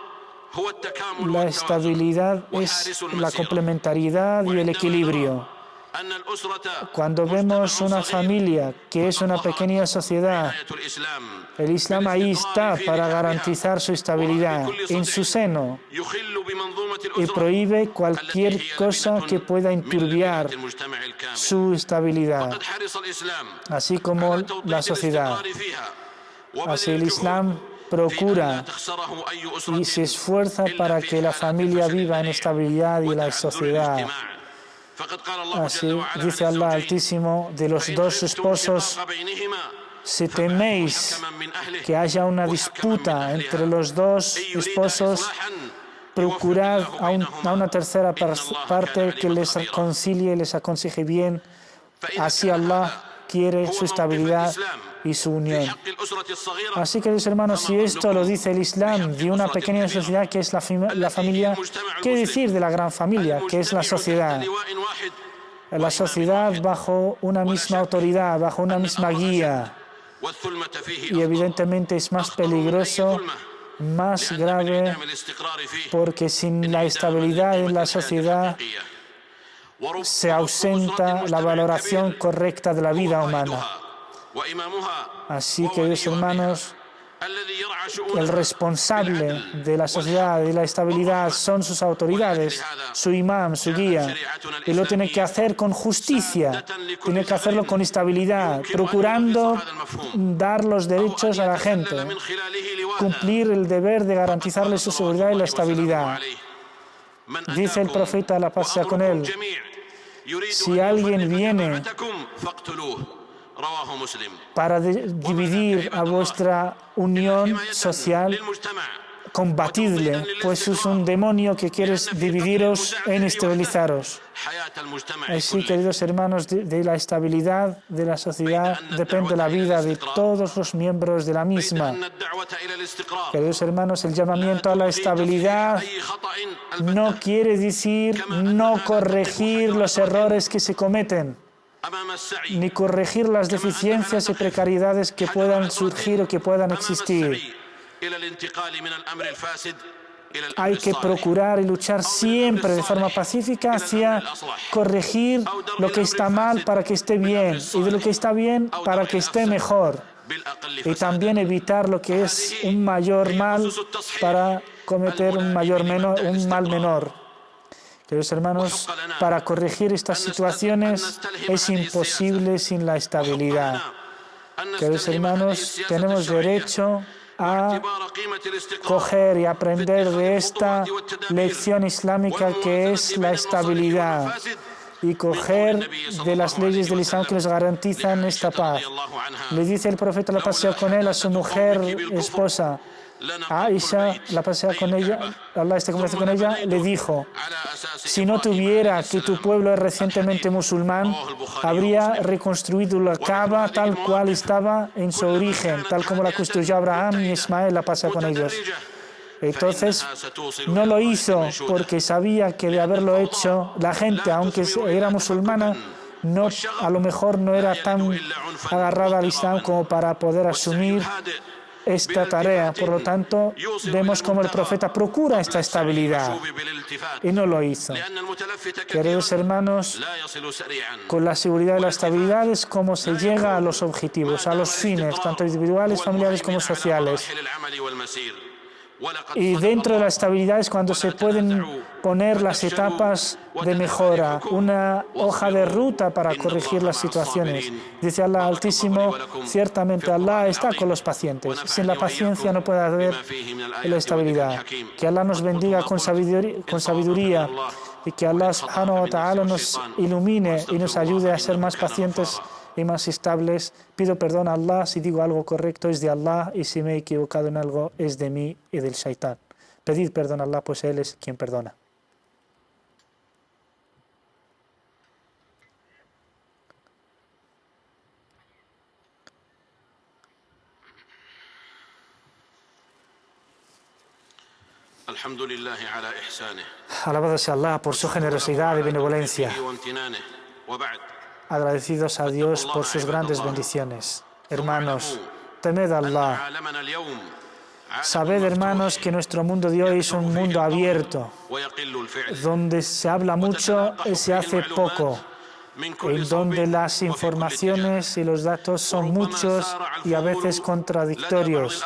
la estabilidad es la complementariedad y el equilibrio. Cuando vemos una familia que es una pequeña sociedad, el Islam ahí está para garantizar su estabilidad en su seno y prohíbe cualquier cosa que pueda enturbiar su estabilidad, así como la sociedad. Así, el Islam procura y se esfuerza para que la familia viva en estabilidad y la sociedad. Así dice Allah Altísimo de los dos esposos: si teméis que haya una disputa entre los dos esposos, procurad a una tercera parte que les reconcilie y les aconseje bien. Así Allah quiere su estabilidad y su unión. Así que, mis hermanos, si esto lo dice el Islam de una pequeña sociedad que es la familia, ¿qué decir de la gran familia que es la sociedad? La sociedad bajo una misma autoridad, bajo una misma guía. Y evidentemente es más peligroso, más grave, porque sin la estabilidad en la sociedad se ausenta la valoración correcta de la vida humana. Así que, mis hermanos, el responsable de la sociedad y la estabilidad son sus autoridades, su imam, su guía, y lo tiene que hacer con justicia, tiene que hacerlo con estabilidad, procurando dar los derechos a la gente, cumplir el deber de garantizarle su seguridad y la estabilidad. Dice el profeta, la paz sea con él: si alguien viene para dividir a vuestra unión social, combatidle, pues es un demonio que quiere dividiros e inestabilizaros. Así, queridos hermanos, de la estabilidad de la sociedad depende la vida de todos los miembros de la misma. Queridos hermanos, el llamamiento a la estabilidad no quiere decir no corregir los errores que se cometen, ni corregir las deficiencias y precariedades que puedan surgir o que puedan existir. Hay que procurar y luchar siempre de forma pacífica hacia corregir lo que está mal para que esté bien y de lo que está bien para que esté mejor. Y también evitar lo que es un mayor mal para cometer un mal menor. Queridos hermanos, para corregir estas situaciones es imposible sin la estabilidad. Queridos hermanos, tenemos derecho a coger y aprender de esta lección islámica que es la estabilidad y coger de las leyes del Islam que nos garantizan esta paz. Le dice el profeta, la paz sea con él, a su mujer, esposa, Aisha, la paz sea con ella, Allah esté con ella, le dijo: si no tuviera que tu pueblo es recientemente musulmán, habría reconstruido la Kaaba tal cual estaba en su origen, tal como la construyó Abraham y Ismael, la paz sea con ellos. Entonces, no lo hizo porque sabía que de haberlo hecho, la gente, aunque era musulmana, a lo mejor no era tan agarrada al Islam como para poder asumir esta tarea. Por lo tanto, vemos cómo el profeta procura esta estabilidad y no lo hizo. Queridos hermanos, con la seguridad y la estabilidad es como se llega a los objetivos, a los fines, tanto individuales, familiares como sociales. Y dentro de la estabilidad es cuando se pueden poner las etapas de mejora, una hoja de ruta para corregir las situaciones. Dice Allah Altísimo, ciertamente Allah está con los pacientes. Sin la paciencia no puede haber la estabilidad. Que Allah nos bendiga con sabiduría y que Allah subhanahu wa ta'ala nos ilumine y nos ayude a ser más pacientes y más estables. Pido perdón a Allah si digo algo correcto, es de Allah, y si me he equivocado en algo es de mí y del shaitán. Pedid perdón a Allah, pues Él es quien perdona. Alabado sea Allah por su generosidad y benevolencia. Agradecidos a Dios por sus grandes bendiciones. Hermanos, temed a Allah. Sabed, hermanos, que nuestro mundo de hoy es un mundo abierto, donde se habla mucho y se hace poco, en donde las informaciones y los datos son muchos y a veces contradictorios.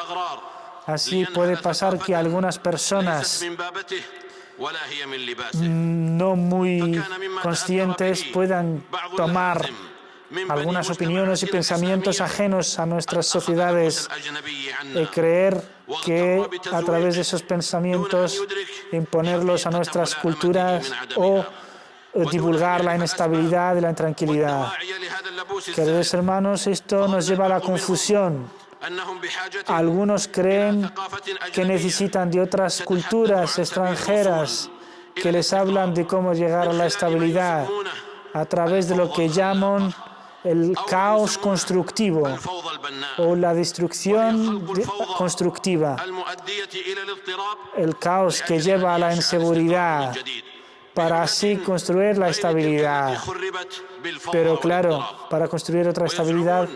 Así puede pasar que algunas personas no muy conscientes puedan tomar algunas opiniones y pensamientos ajenos a nuestras sociedades y creer que a través de esos pensamientos imponerlos a nuestras culturas o divulgar la inestabilidad y la intranquilidad. Queridos hermanos, esto nos lleva a la confusión. Algunos creen que necesitan de otras culturas extranjeras que les hablan de cómo llegar a la estabilidad a través de lo que llaman el caos constructivo o la destrucción constructiva, el caos que lleva a la inseguridad para así construir la estabilidad. Pero claro, para construir otra estabilidad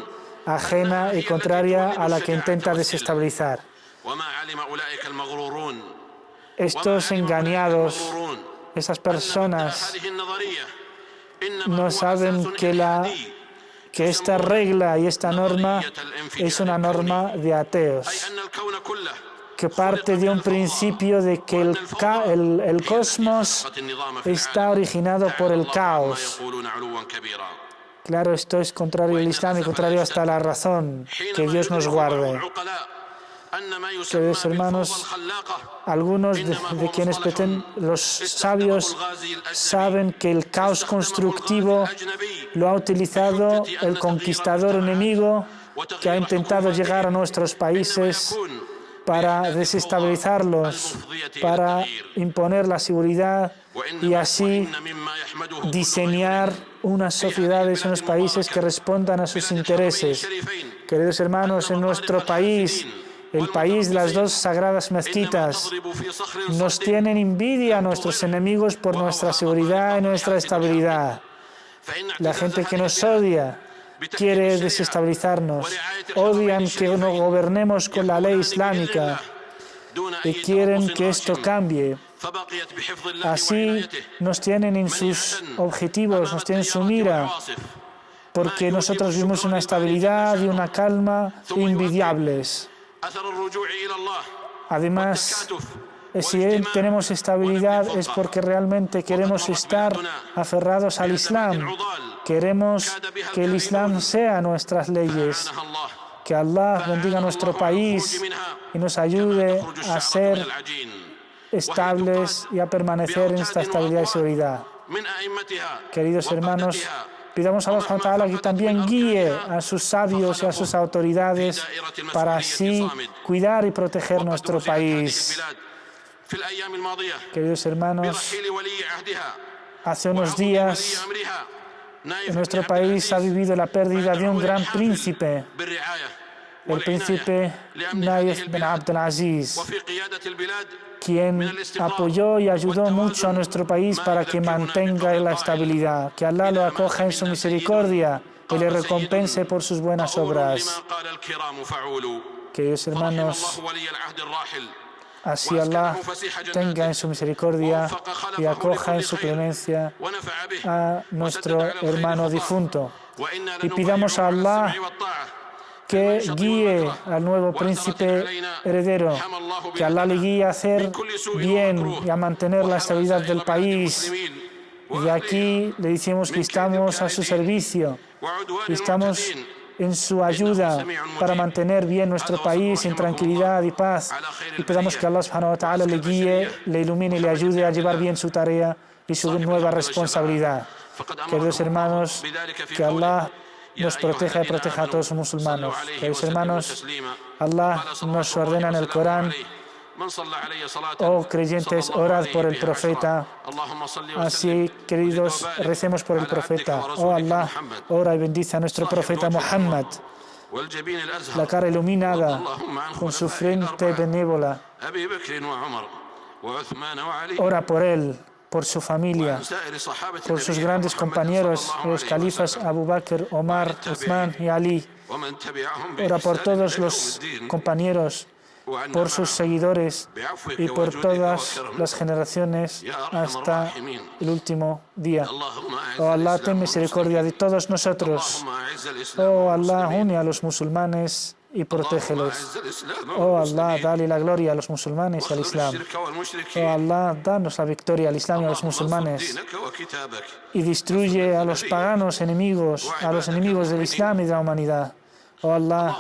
ajena y contraria a la que intenta desestabilizar. Estos engañados, esas personas, no saben que esta regla y esta norma es una norma de ateos, que parte de un principio de que el cosmos está originado por el caos. Claro, esto es contrario al Islam y contrario hasta la razón. Que Dios nos guarde. Queridos hermanos, algunos de quienes pretenden, los sabios, saben que el caos constructivo lo ha utilizado el conquistador enemigo que ha intentado llegar a nuestros países para desestabilizarlos, para imponer la seguridad y así diseñar unas sociedades, unos países que respondan a sus intereses. Queridos hermanos, en nuestro país, el país de las dos sagradas mezquitas, nos tienen envidia a nuestros enemigos por nuestra seguridad y nuestra estabilidad. La gente que nos odia quiere desestabilizarnos, odian que nos gobernemos con la ley islámica y quieren que esto cambie. Así nos tienen en sus objetivos, nos tienen en su mira, porque nosotros vivimos una estabilidad y una calma envidiables. Además, si tenemos estabilidad es porque realmente queremos estar aferrados al Islam. Queremos que el Islam sea nuestras leyes. Que Allah bendiga nuestro país y nos ayude a ser estables y a permanecer en esta estabilidad y seguridad. Queridos hermanos, pidamos a Allah subhanahu wa ta'ala que también guíe a sus sabios y a sus autoridades para así cuidar y proteger nuestro país. Queridos hermanos, hace unos días en nuestro país ha vivido la pérdida de un gran príncipe, el príncipe Nayef bin Abdelaziz, quien apoyó y ayudó mucho a nuestro país para que mantenga la estabilidad. Que Allah lo acoja en su misericordia y le recompense por sus buenas obras. Queridos hermanos, así Allah tenga en su misericordia y acoja en su clemencia a nuestro hermano difunto. Y pidamos a Allah que guíe al nuevo príncipe heredero, que Allah le guíe a hacer bien y a mantener la estabilidad del país. Y aquí le decimos que estamos a su servicio, estamos en su ayuda para mantener bien nuestro país en tranquilidad y paz. Y pedimos que Allah subhanahu wa ta'ala le guíe, le ilumine y le ayude a llevar bien su tarea y su nueva responsabilidad. Queridos hermanos, que Allah nos proteja y proteja a todos los musulmanes. Queridos hermanos, Allah nos ordena en el Corán: oh creyentes, orad por el profeta. Así, queridos, recemos por el profeta. Oh Allah, ora y bendice a nuestro profeta Muhammad, la cara iluminada, con su frente benévola. Ora por él, por su familia, por sus grandes compañeros, los califas Abu Bakr, Omar, Uthman y Ali. Ora por todos los compañeros, por sus seguidores y por todas las generaciones hasta el último día. Oh Allah, ten misericordia de todos nosotros. Oh Allah, une a los musulmanes y protégelos. Oh Allah, dale la gloria a los musulmanes y al Islam. Oh Allah, danos la victoria al Islam y a los musulmanes. Y destruye a los paganos enemigos, a los enemigos del Islam y de la humanidad. Oh Allah,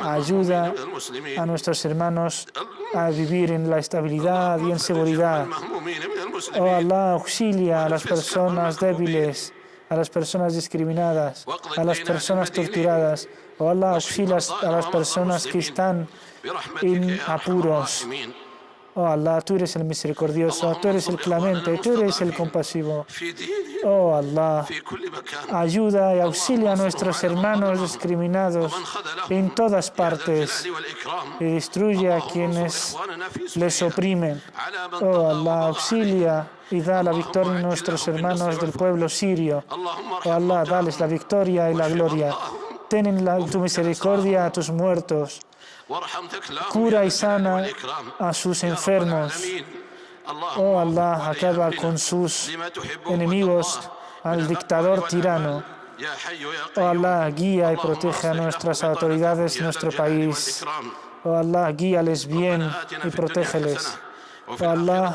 ayuda a nuestros hermanos a vivir en la estabilidad y en seguridad. Oh Allah, auxilia a las personas débiles, a las personas discriminadas, a las personas torturadas. Oh Allah, auxilia a las personas que están en apuros. Oh Allah, tú eres el misericordioso, tú eres el clemente, tú eres el compasivo. Oh Allah, ayuda y auxilia a nuestros hermanos discriminados en todas partes y destruye a quienes les oprimen. Oh Allah, auxilia y da la victoria a nuestros hermanos del pueblo sirio. Oh Allah, dales la victoria y la gloria. Ten en tu misericordia a tus muertos. Cura y sana a sus enfermos. Oh Allah, acaba con sus enemigos, al dictador tirano. Oh Allah, guía y protege a nuestras autoridades en nuestro país. Oh Allah, guíales bien y protégeles. Oh Allah,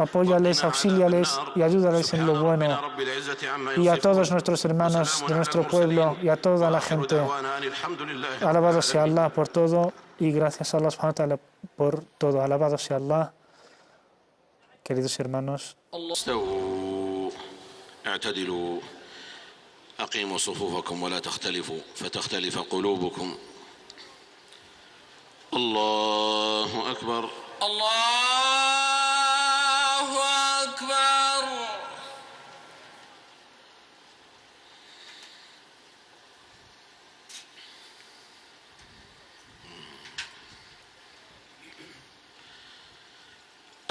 apóyales, auxíliales y ayúdales en lo bueno. Y a todos nuestros hermanos de nuestro pueblo y a toda la gente. Alabado sea Allah por todo y gracias a Allah subhanahu wa ta'ala por todo. Alabado sea Allah. Queridos hermanos. اعتدلوا أقيموا صفوفكم ولا تختلفوا فتختلف قلوبكم الله أكبر. الله أكبر.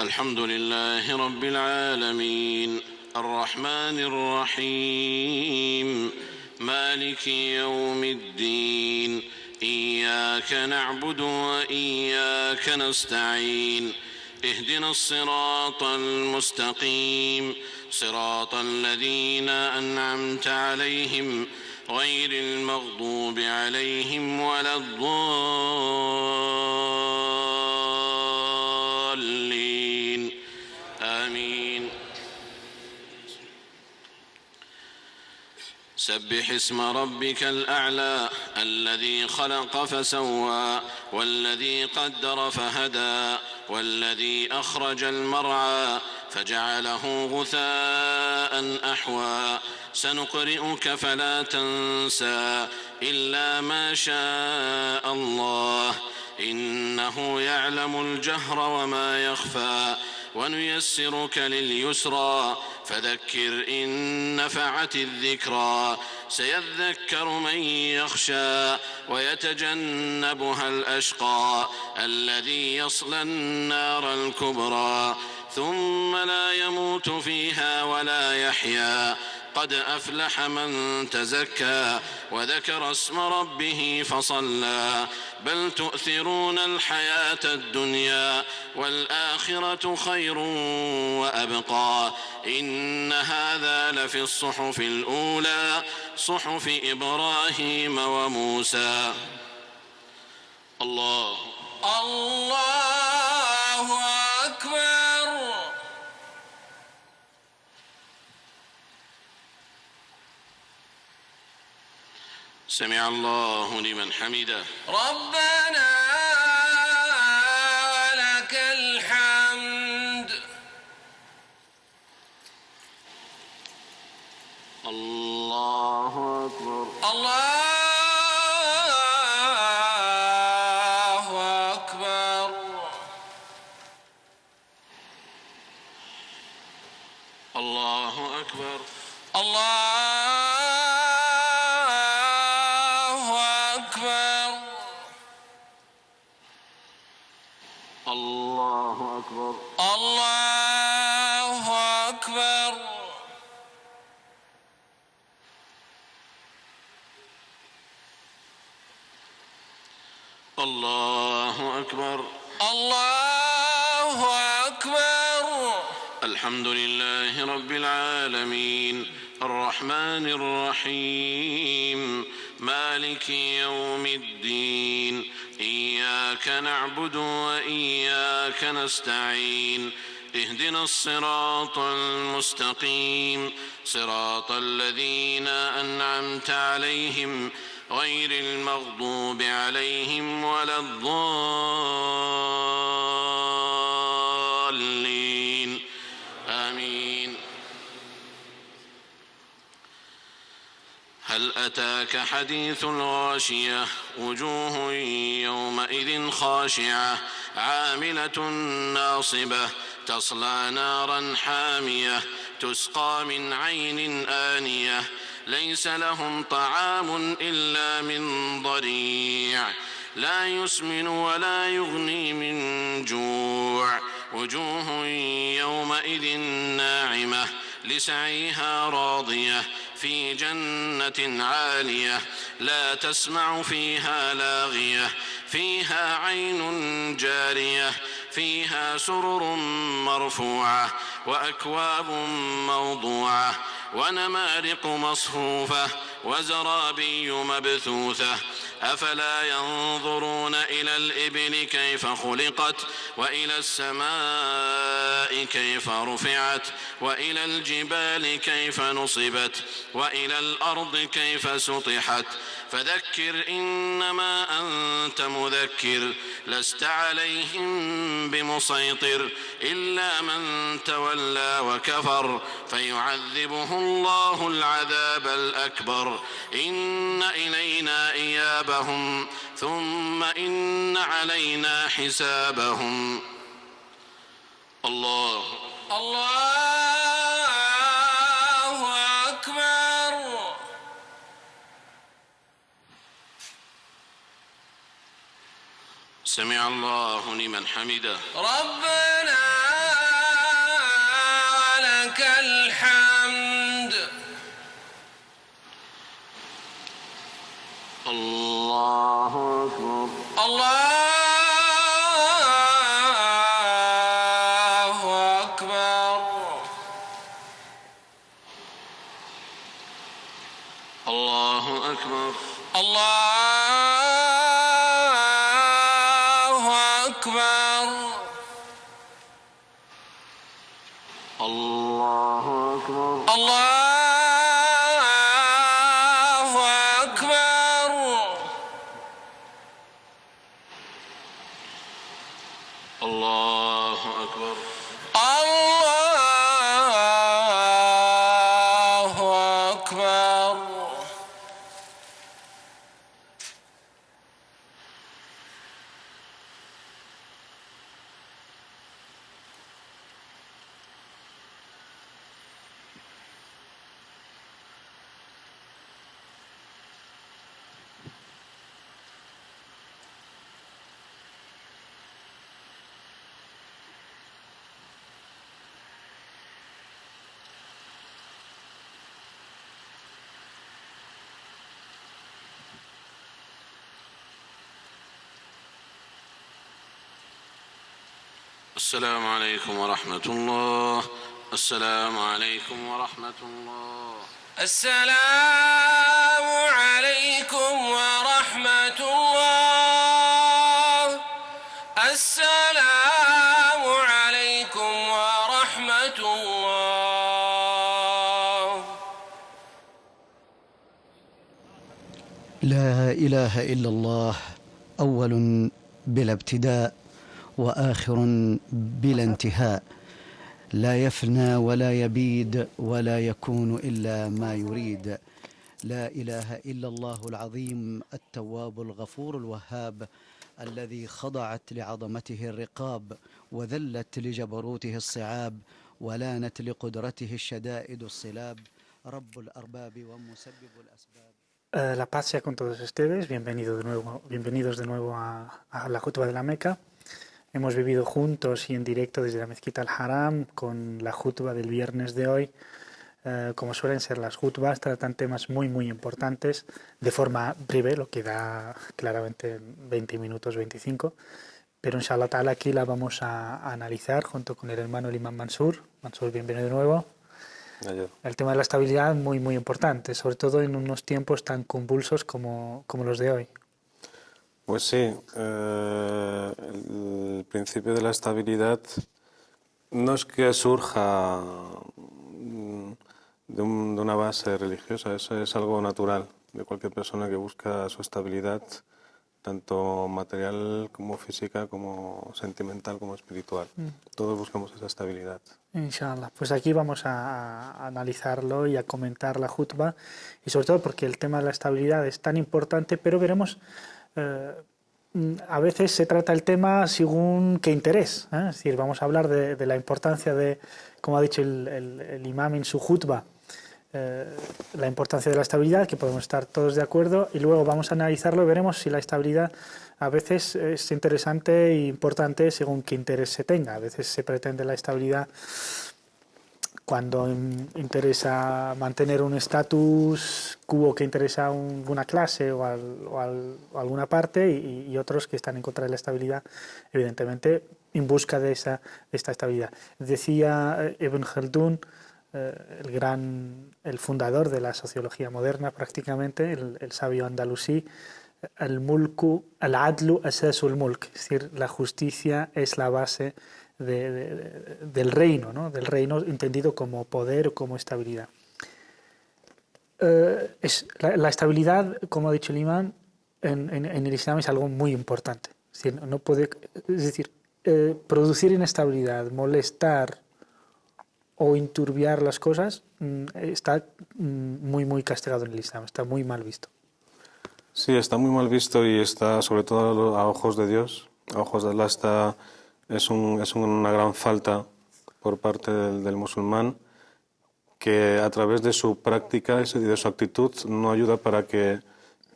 الحمد لله رب العالمين الرحمن الرحيم مالك يوم الدين إياك نعبد وإياك نستعين اهدنا الصراط المستقيم صراط الذين أنعمت عليهم غير المغضوب عليهم ولا الضالين آمين. سبح اسم ربك الأعلى الذي خلق فسوى والذي قدر فهدى والذي أخرج المرعى فجعله غثاء أحوى سنقرئك فلا تنسى إلا ما شاء الله إنه يعلم الجهر وما يخفى ونيسرك لليسرى فذكر إن نفعت الذكرى سيذكر من يخشى ويتجنبها الأشقى الذي يصلى النار الكبرى ثم لا يموت فيها ولا يحيا قد أفلح من تزكى وذكر اسم ربه فصلى بل تؤثرون الحياة الدنيا والآخرة خير وأبقى إن هذا لفي الصحف الأولى صحف إبراهيم وموسى. الله أكبر. سمع الله لمن حمده. ربنا ولك الحمد. الله أكبر. الله أكبر. الله أكبر. الله أكبر. الله أكبر. الله أكبر. الله أكبر. الحمد لله رب العالمين الرحمن الرحيم مالك يوم الدين إياك نعبد وإياك نستعين اهدنا الصراط المستقيم صراط الذين أنعمت عليهم غير المغضوب عليهم ولا الضالين آمين. هل أتاك حديث الغاشية وجوه يومئذ خاشعة عاملة ناصبة تصلى نارا حامية تسقى من عين آنية ليس لهم طعام إلا من ضريع لا يسمن ولا يغني من جوع وجوه يومئذ ناعمة لسعيها راضية في جنة عالية لا تسمع فيها لاغية فيها عين جارية فيها سرر مرفوعة وأكواب موضوعة ونمارق مصفوفة وزرابي مبثوثة أفلا ينظرون إلى الإبل كيف خلقت وإلى السماء كيف رفعت وإلى الجبال كيف نصبت وإلى الأرض كيف سطحت فذكر إنما أنت مذكر لست عليهم بمسيطر إلا من تولى وكفر فيعذبه الله العذاب الأكبر إن إلينا إيابهم ثم إن علينا حسابهم الله أكبر سمع الله لمن حمده ربنا ولك الحمد الله أكبر الله أكبر الله أكبر الله أكبر الله أكبر الله أكبر الله أكبر السلام عليكم ورحمة الله السلام عليكم ورحمة الله السلام عليكم ورحمة الله السلام عليكم ورحمة الله لا إله إلا الله أول بلا ابتداء وآخر بلا انتهاء لا يفنى ولا يبيد ولا يكون إلا ما يريد لا إله إلا الله العظيم التواب الغفور الوهاب الذي خضعت لعظمته الرقاب وذلت لجبروته الصعاب ولانت لقدرته الشدائد الصلاب رب الأرباب ومسبب الأسباب. La paz sea con todos ustedes, bienvenidos de nuevo a la Jutba de la Meca. Hemos vivido juntos y en directo desde la Mezquita al-Haram con la Jutba del viernes de hoy. Como suelen ser las Jutbas, tratan temas muy importantes de forma breve, lo que da claramente 20 minutos, 25. Pero inshallah ta'ala aquí la vamos a analizar junto con el hermano el imam Mansur. Mansur, bienvenido de nuevo. El tema de la estabilidad muy importante, sobre todo en unos tiempos tan convulsos como los de hoy. Pues sí, el principio de la estabilidad no es que surja de una base religiosa, eso es algo natural de cualquier persona que busca su estabilidad, tanto material como física, como sentimental, como espiritual. Todos buscamos esa estabilidad. Inshallah. Pues aquí vamos a analizarlo y a comentar la jutba, y sobre todo porque el tema de la estabilidad es tan importante, pero veremos, a veces se trata el tema según qué interés, ¿eh? Es decir, vamos a hablar de la importancia de, como ha dicho el imam en su jutba, la importancia de la estabilidad, que podemos estar todos de acuerdo, y luego vamos a analizarlo y veremos si la estabilidad a veces es interesante e importante según qué interés se tenga. A veces se pretende la estabilidad cuando interesa mantener un estatus quo que interesa a una clase o alguna parte, y otros que están en contra de la estabilidad, evidentemente en busca de esta estabilidad. Decía Ibn Khaldun, el fundador de la sociología moderna prácticamente, el sabio andalusí, al-adlu asasul mulk, es decir, la justicia es la base del reino, ¿no? Del reino entendido como poder o como estabilidad. La estabilidad, como ha dicho el imán, en el Islam es algo muy importante. Es decir, producir inestabilidad, molestar o enturbiar las cosas está muy castigado en el Islam, está muy mal visto. Sí, está muy mal visto y está, sobre todo a ojos de Dios, a ojos de Allah, es una gran falta por parte del musulmán, que a través de su práctica y de su actitud no ayuda para que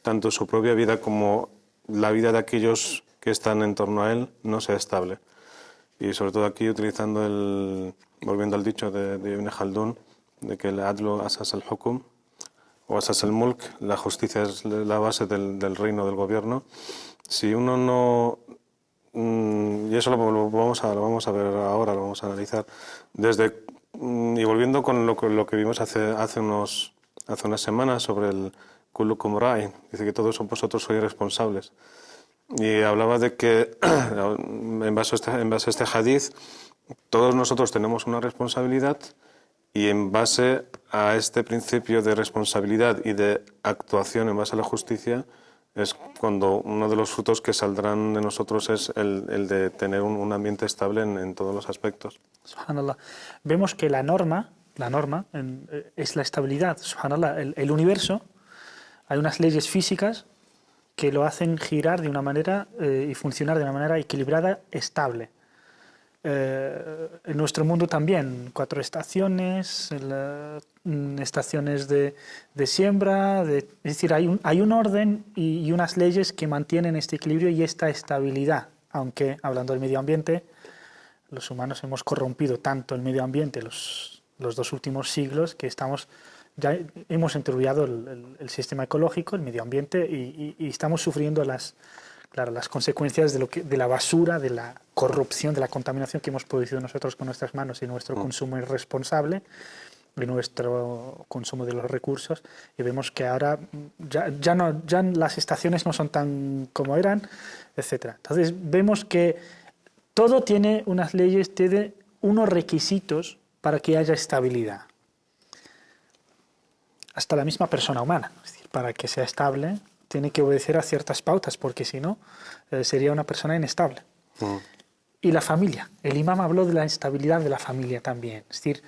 tanto su propia vida como la vida de aquellos que están en torno a él no sea estable. Y sobre todo aquí utilizando volviendo al dicho de Ibn Khaldun, de que el adlu asas al-hukm o asas al-mulk, la justicia es la base del reino, del gobierno. Si uno no... y eso lo vamos a ver ahora, lo vamos a analizar. Y volviendo con lo que vimos hace unas semanas sobre el kullukum ra'in, dice que todos vosotros sois responsables. Y hablaba de que, en base a este hadith, todos nosotros tenemos una responsabilidad, y en base a este principio de responsabilidad y de actuación en base a la justicia, es cuando uno de los frutos que saldrán de nosotros es el de tener un ambiente estable en todos los aspectos. Subhanallah. Vemos que la norma es la estabilidad. Subhanallah, el universo, hay unas leyes físicas que lo hacen girar de una manera y funcionar de una manera equilibrada, estable. En nuestro mundo también, 4 estaciones, estaciones de siembra, es decir, hay un orden y unas leyes que mantienen este equilibrio y esta estabilidad, aunque, hablando del medio ambiente, los humanos hemos corrompido tanto el medio ambiente los 2 últimos siglos que ya hemos enturbiado el sistema ecológico, el medio ambiente, y estamos sufriendo las consecuencias de la basura, de la corrupción, de la contaminación que hemos producido nosotros con nuestras manos y nuestro consumo irresponsable y nuestro consumo de los recursos. Y vemos que ahora ya las estaciones no son tan como eran, etc. Entonces vemos que todo tiene unas leyes, tiene unos requisitos para que haya estabilidad. Hasta la misma persona humana, es decir, para que sea estable, tiene que obedecer a ciertas pautas, porque si no, sería una persona inestable. Y la familia. El imam habló de la estabilidad de la familia también. Es decir,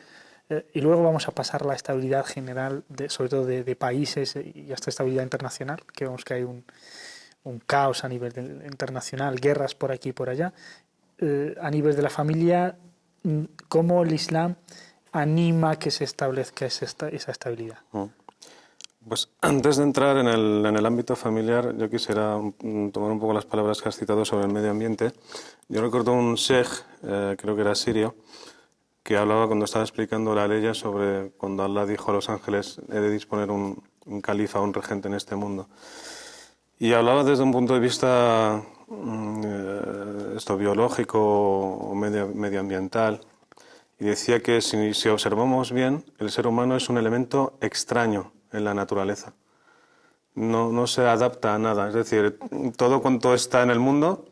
y luego vamos a pasar a la estabilidad general, sobre todo de países y hasta estabilidad internacional, que vemos que hay un caos a nivel internacional, guerras por aquí y por allá. A nivel de la familia, cómo el Islam anima que se establezca esa estabilidad. Pues antes de entrar en el ámbito familiar, yo quisiera tomar un poco las palabras que has citado sobre el medio ambiente. Yo recuerdo un sheikh, creo que era sirio, que hablaba cuando estaba explicando la ley sobre cuando Allah dijo a los ángeles: he de disponer un califa, un regente en este mundo. Y hablaba desde un punto de vista biológico o medioambiental, y decía que si observamos bien, el ser humano es un elemento extraño en la naturaleza. No se adapta a nada. Es decir, todo cuanto está en el mundo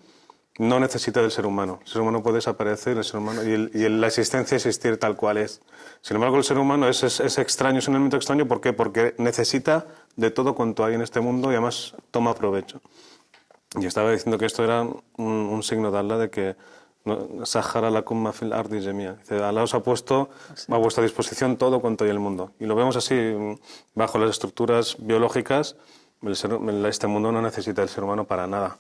no necesita del ser humano. El ser humano puede desaparecer, y la existencia existir tal cual es. Sin embargo, el ser humano es extraño, es un elemento extraño. ¿Por qué? Porque necesita de todo cuanto hay en este mundo y además toma provecho. Y estaba diciendo que esto era un signo de Allah, de que Sahara lakum ma fil ardi jamia. Allah os ha puesto a vuestra disposición todo cuanto hay en el mundo. Y lo vemos así, bajo las estructuras biológicas, este mundo no necesita del ser humano para nada.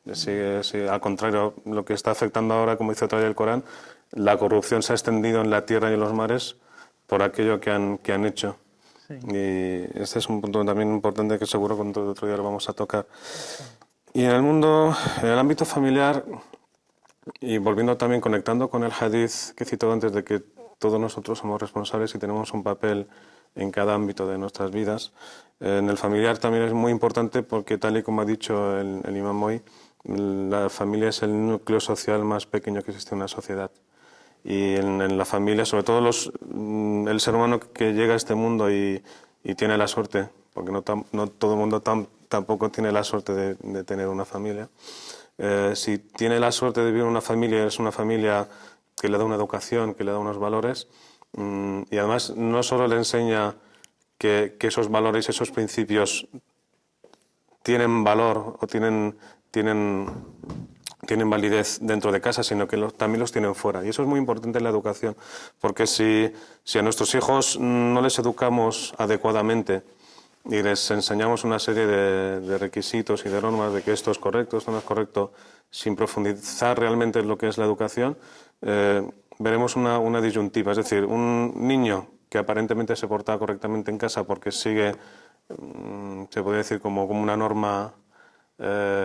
Al contrario, lo que está afectando ahora, como dice otra vez el Corán, la corrupción se ha extendido en la tierra y en los mares por aquello que han hecho. Sí. Y este es un punto también importante que seguro que otro día lo vamos a tocar. Sí. Y en el ámbito familiar, y volviendo también, conectando con el hadith que he citado antes, de que todos nosotros somos responsables y tenemos un papel en cada ámbito de nuestras vidas, en el familiar también es muy importante, porque tal y como ha dicho el imam hoy, la familia es el núcleo social más pequeño que existe en una sociedad. Y en la familia, sobre todo el ser humano que llega a este mundo y tiene la suerte, porque no todo el mundo tampoco tiene la suerte de tener una familia. Si tiene la suerte de vivir en una familia, es una familia que le da una educación, que le da unos valores, y además no solo le enseña que esos valores, esos principios tienen valor o tienen validez dentro de casa, sino que también los tienen fuera. Y eso es muy importante en la educación, porque si a nuestros hijos no les educamos adecuadamente y les enseñamos una serie de requisitos y de normas de que esto es correcto, esto no es correcto, sin profundizar realmente en lo que es la educación, veremos una disyuntiva. Es decir, un niño que aparentemente se porta correctamente en casa porque sigue, se podría decir, como una norma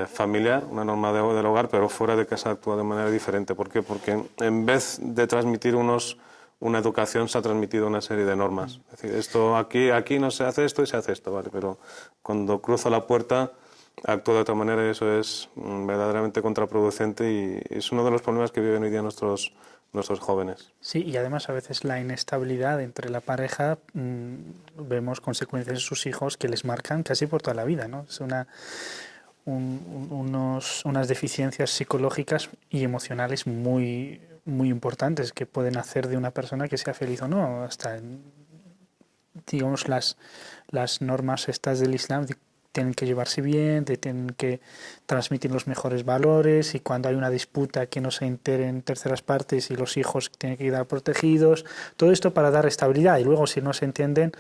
familiar, una norma del hogar, pero fuera de casa actúa de manera diferente. ¿Por qué? Porque en vez de transmitir una educación, se ha transmitido una serie de normas. Es decir, esto aquí no se hace esto y se hace esto, ¿vale? Pero cuando cruzo la puerta actúa de otra manera y eso es verdaderamente contraproducente y es uno de los problemas que viven hoy día nuestros jóvenes. Sí, y además a veces la inestabilidad entre la pareja, vemos consecuencias en sus hijos que les marcan casi por toda la vida, ¿no? Es unas deficiencias psicológicas y emocionales muy, muy importantes que pueden hacer de una persona que sea feliz o no, hasta, digamos, las normas estas del Islam tienen que llevarse bien, tienen que transmitir los mejores valores y cuando hay una disputa que no se entere en terceras partes y los hijos tienen que quedar protegidos, todo esto para dar estabilidad y luego si no se entienden,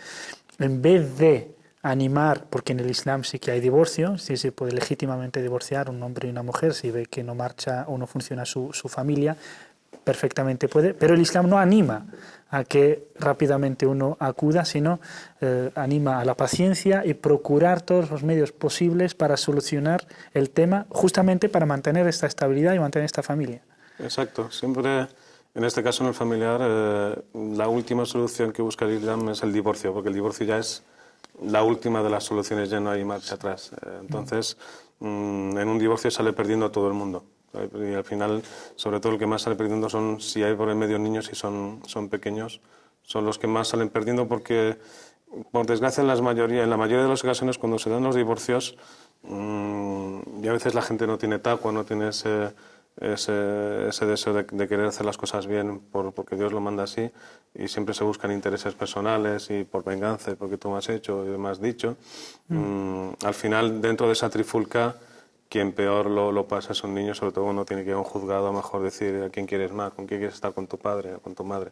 en vez de animar, porque en el Islam sí que hay divorcio, sí se puede legítimamente divorciar un hombre y una mujer si ve que no marcha o no funciona su familia, perfectamente puede, pero el Islam no anima a que rápidamente uno acuda, sino anima a la paciencia y procurar todos los medios posibles para solucionar el tema, justamente para mantener esta estabilidad y mantener esta familia. Exacto, siempre en este caso en el familiar la última solución que busca el Islam es el divorcio, porque el divorcio ya es la última de las soluciones, ya no hay marcha atrás. Entonces, en un divorcio sale perdiendo todo el mundo. Y al final, sobre todo el que más sale perdiendo son, si hay por el medio niños y son pequeños, son los que más salen perdiendo porque, por desgracia, en la mayoría de las ocasiones cuando se dan los divorcios, y a veces la gente no tiene tacto, no tiene ese deseo de querer hacer las cosas bien porque Dios lo manda así y siempre se buscan intereses personales y por venganza, porque tú me has hecho y me has dicho. Al final, dentro de esa trifulca, quien peor lo pasa son niños, sobre todo uno tiene que ir a un juzgado a mejor decir a quién quieres más, con quién quieres estar, con tu padre o con tu madre.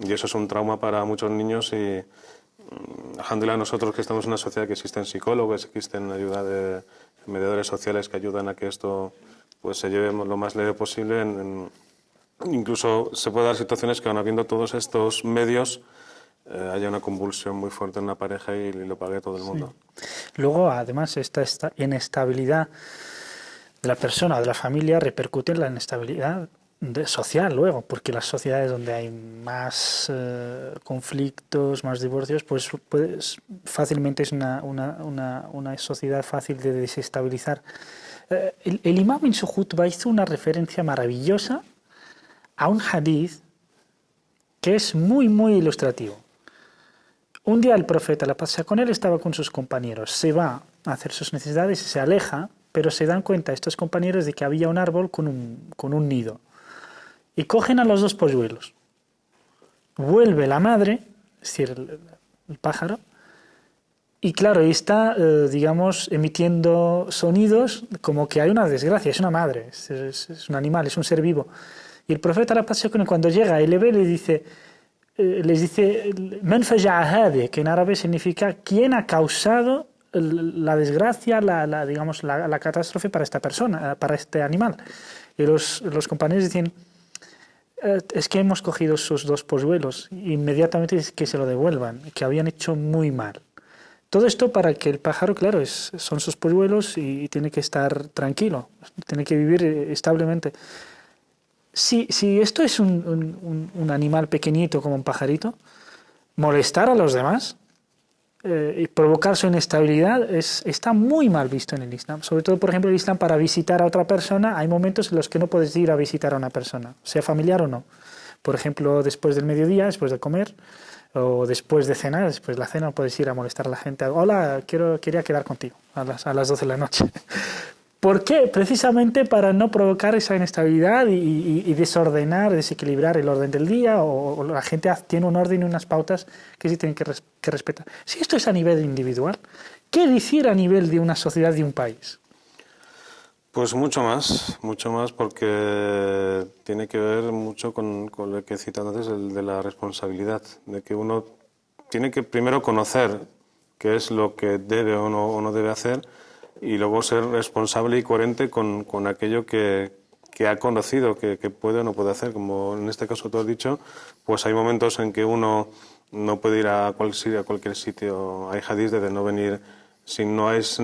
Y eso es un trauma para muchos niños y alhamdulillah, nosotros que estamos en una sociedad que existen psicólogos, existen ayuda de mediadores sociales que ayudan a que esto pues se lleve lo más leve posible. Incluso se puede dar situaciones que, aun habiendo todos estos medios, haya una convulsión muy fuerte en una pareja y lo pague todo el mundo. Sí. Luego, además, esta inestabilidad de la persona o de la familia repercute en la inestabilidad social luego, porque las sociedades donde hay más conflictos, más divorcios, pues fácilmente es una sociedad fácil de desestabilizar. El imam en su khutbah hizo una referencia maravillosa a un hadith que es muy, muy ilustrativo. Un día el profeta, la paz sea con él, estaba con sus compañeros. Se va a hacer sus necesidades y se aleja, pero se dan cuenta estos compañeros de que había un árbol con un nido. Y cogen a los dos polluelos. Vuelve la madre, es decir, el pájaro, y claro, está, digamos, emitiendo sonidos como que hay una desgracia, es una madre, es un animal, es un ser vivo. Y el profeta, la paz sea con él, cuando llega y le ve, les dice "Man faja'a hadi", que en árabe significa ¿quién ha causado la desgracia, digamos, la catástrofe para esta persona, para este animal? Y los compañeros dicen es que hemos cogido sus dos polluelos, inmediatamente que se lo devuelvan, que habían hecho muy mal. Todo esto para que el pájaro, claro, son sus polluelos y tiene que estar tranquilo, tiene que vivir establemente. Si esto es un animal pequeñito como un pajarito, molestar a los demás y provocar su inestabilidad está muy mal visto en el Islam. Sobre todo, por ejemplo, el Islam para visitar a otra persona, hay momentos en los que no puedes ir a visitar a una persona, sea familiar o no. Por ejemplo, después del mediodía, después de comer, o después de cenar, después de la cena, puedes ir a molestar a la gente. Hola, quería quedar contigo a las 12 de la noche. ¿Por qué? Precisamente para no provocar esa inestabilidad y desordenar, desequilibrar el orden del día, o la gente tiene un orden y unas pautas que sí tienen que respetar. Si esto es a nivel individual, ¿qué decir a nivel de una sociedad, de un país? Pues mucho más porque tiene que ver mucho con lo que he citado antes, el de la responsabilidad, de que uno tiene que primero conocer qué es lo que debe o no debe hacer, y luego ser responsable y coherente con aquello que ha conocido que puede o no puede hacer. Como en este caso tú has dicho, pues hay momentos en que uno no puede ir a cualquier sitio. Hay hadís de no venir, si no es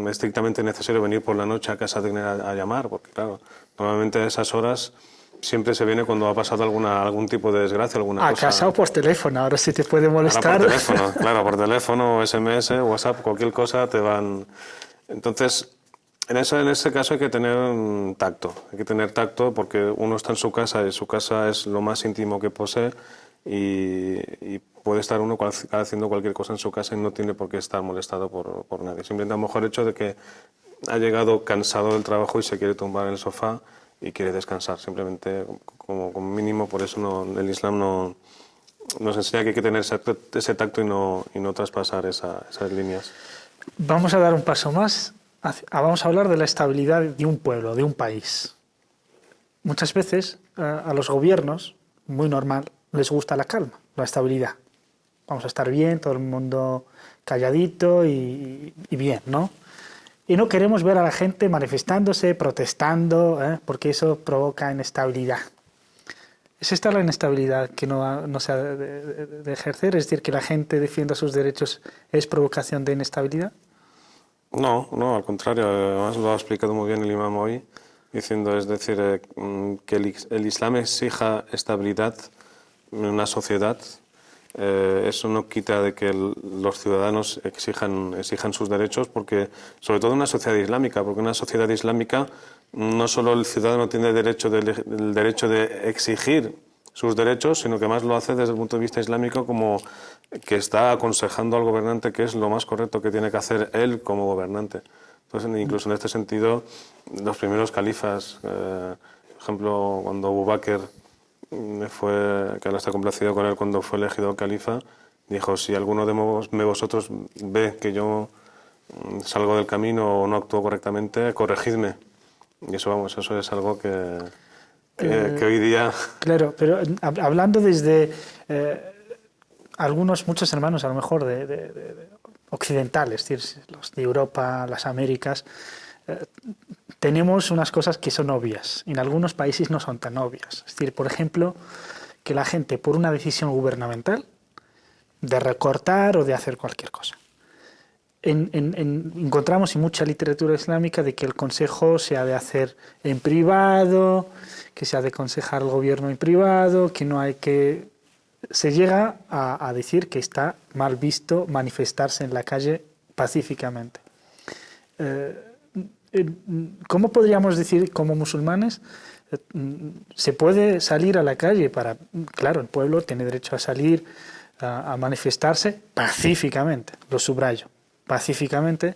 estrictamente necesario venir por la noche a casa a llamar, porque claro, normalmente a esas horas siempre se viene cuando ha pasado algún tipo de desgracia, alguna A cosa. casa o por teléfono, ahora sí te puede molestar. Ahora por teléfono, claro, por teléfono, SMS, WhatsApp, cualquier cosa te van. Entonces, en ese caso hay que tener tacto. Hay que tener tacto porque uno está en su casa y su casa es lo más íntimo que posee, y puede estar uno haciendo cualquier cosa en su casa y no tiene por qué estar molestado por nadie. Simplemente a lo mejor el hecho de que ha llegado cansado del trabajo y se quiere tumbar en el sofá y quiere descansar. Simplemente como mínimo, por eso el Islam nos enseña que hay que tener ese tacto y no traspasar esas líneas. Vamos a dar un paso más. Vamos a hablar de la estabilidad de un pueblo, de un país. Muchas veces a los gobiernos, muy normal, les gusta la calma, la estabilidad. Vamos a estar bien, todo el mundo calladito y bien, ¿no? Y no queremos ver a la gente manifestándose, protestando, porque eso provoca inestabilidad. ¿Es esta la inestabilidad que no se ha de ejercer? Es decir, que la gente defienda sus derechos es provocación de inestabilidad. No, al contrario. Además lo ha explicado muy bien el imam hoy, diciendo, es decir, que el Islam exija estabilidad en una sociedad. Eso no quita de que los ciudadanos exijan sus derechos, porque sobre todo en una sociedad islámica, porque en una sociedad islámica no solo el ciudadano tiene el derecho de exigir sus derechos, sino que más lo hace desde el punto de vista islámico, como que está aconsejando al gobernante qué es lo más correcto que tiene que hacer él como gobernante. Entonces, incluso en este sentido, los primeros califas, por ejemplo, cuando Abu Bakr que Allah está complacido con él, cuando fue elegido califa, dijo: si alguno de vosotros ve que yo salgo del camino o no actúo correctamente, corregidme. Y eso es algo que hoy día... Claro, pero hablando desde muchos hermanos, a lo mejor de occidentales, es decir, los de Europa, las Américas, tenemos unas cosas que son obvias. En algunos países no son tan obvias. Es decir, por ejemplo, que la gente, por una decisión gubernamental, de recortar o de hacer cualquier cosa, encontramos en mucha literatura islámica de que el consejo se ha de hacer en privado, que se ha de aconsejar al gobierno en privado, que no hay que... Se llega a decir que está mal visto manifestarse en la calle pacíficamente. ¿Cómo podríamos decir como musulmanes? Se puede salir a la calle claro, el pueblo tiene derecho a salir a manifestarse pacíficamente, lo subrayo, pacíficamente,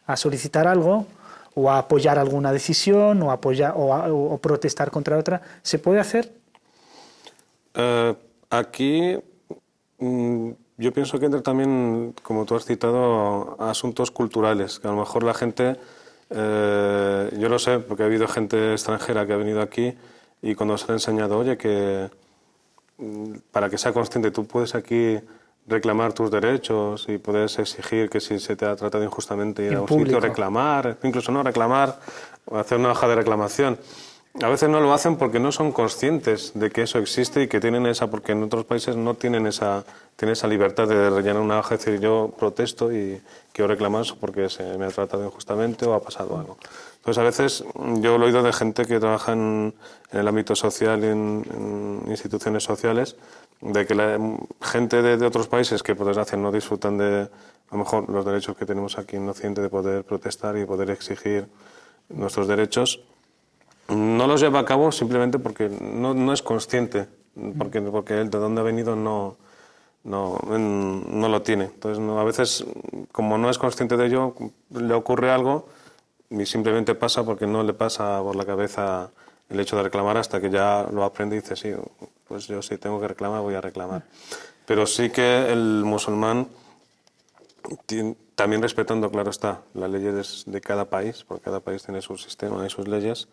a solicitar algo o a apoyar alguna decisión o protestar contra otra. ¿Se puede hacer? Aquí yo pienso que entra también, como tú has citado, asuntos culturales, que a lo mejor la gente, yo lo sé porque ha habido gente extranjera que ha venido aquí y cuando se le ha enseñado, oye, que para que sea consciente, tú puedes aquí reclamar tus derechos y puedes exigir que si se te ha tratado injustamente ir a un sitio, reclamar, incluso no reclamar, o hacer una hoja de reclamación. A veces no lo hacen porque no son conscientes de que eso existe y que tienen porque en otros países no tienen esa libertad de rellenar una hoja y decir: yo protesto y quiero reclamar eso porque se me ha tratado injustamente o ha pasado algo. Entonces, a veces yo lo he oído de gente que trabaja en el ámbito social y en instituciones sociales, de que la gente de otros países que por desgracia no disfrutan de a lo mejor los derechos que tenemos aquí en Occidente, de poder protestar y poder exigir nuestros derechos, no los lleva a cabo simplemente porque no es consciente, porque él de dónde ha venido no lo tiene. Entonces, a veces, como no es consciente de ello, le ocurre algo y simplemente pasa porque no le pasa por la cabeza el hecho de reclamar, hasta que ya lo aprende y dice: sí, pues yo sí tengo que reclamar, voy a reclamar. Pero sí que el musulmán, también respetando, claro está, las leyes de cada país, porque cada país tiene su sistema y sus leyes,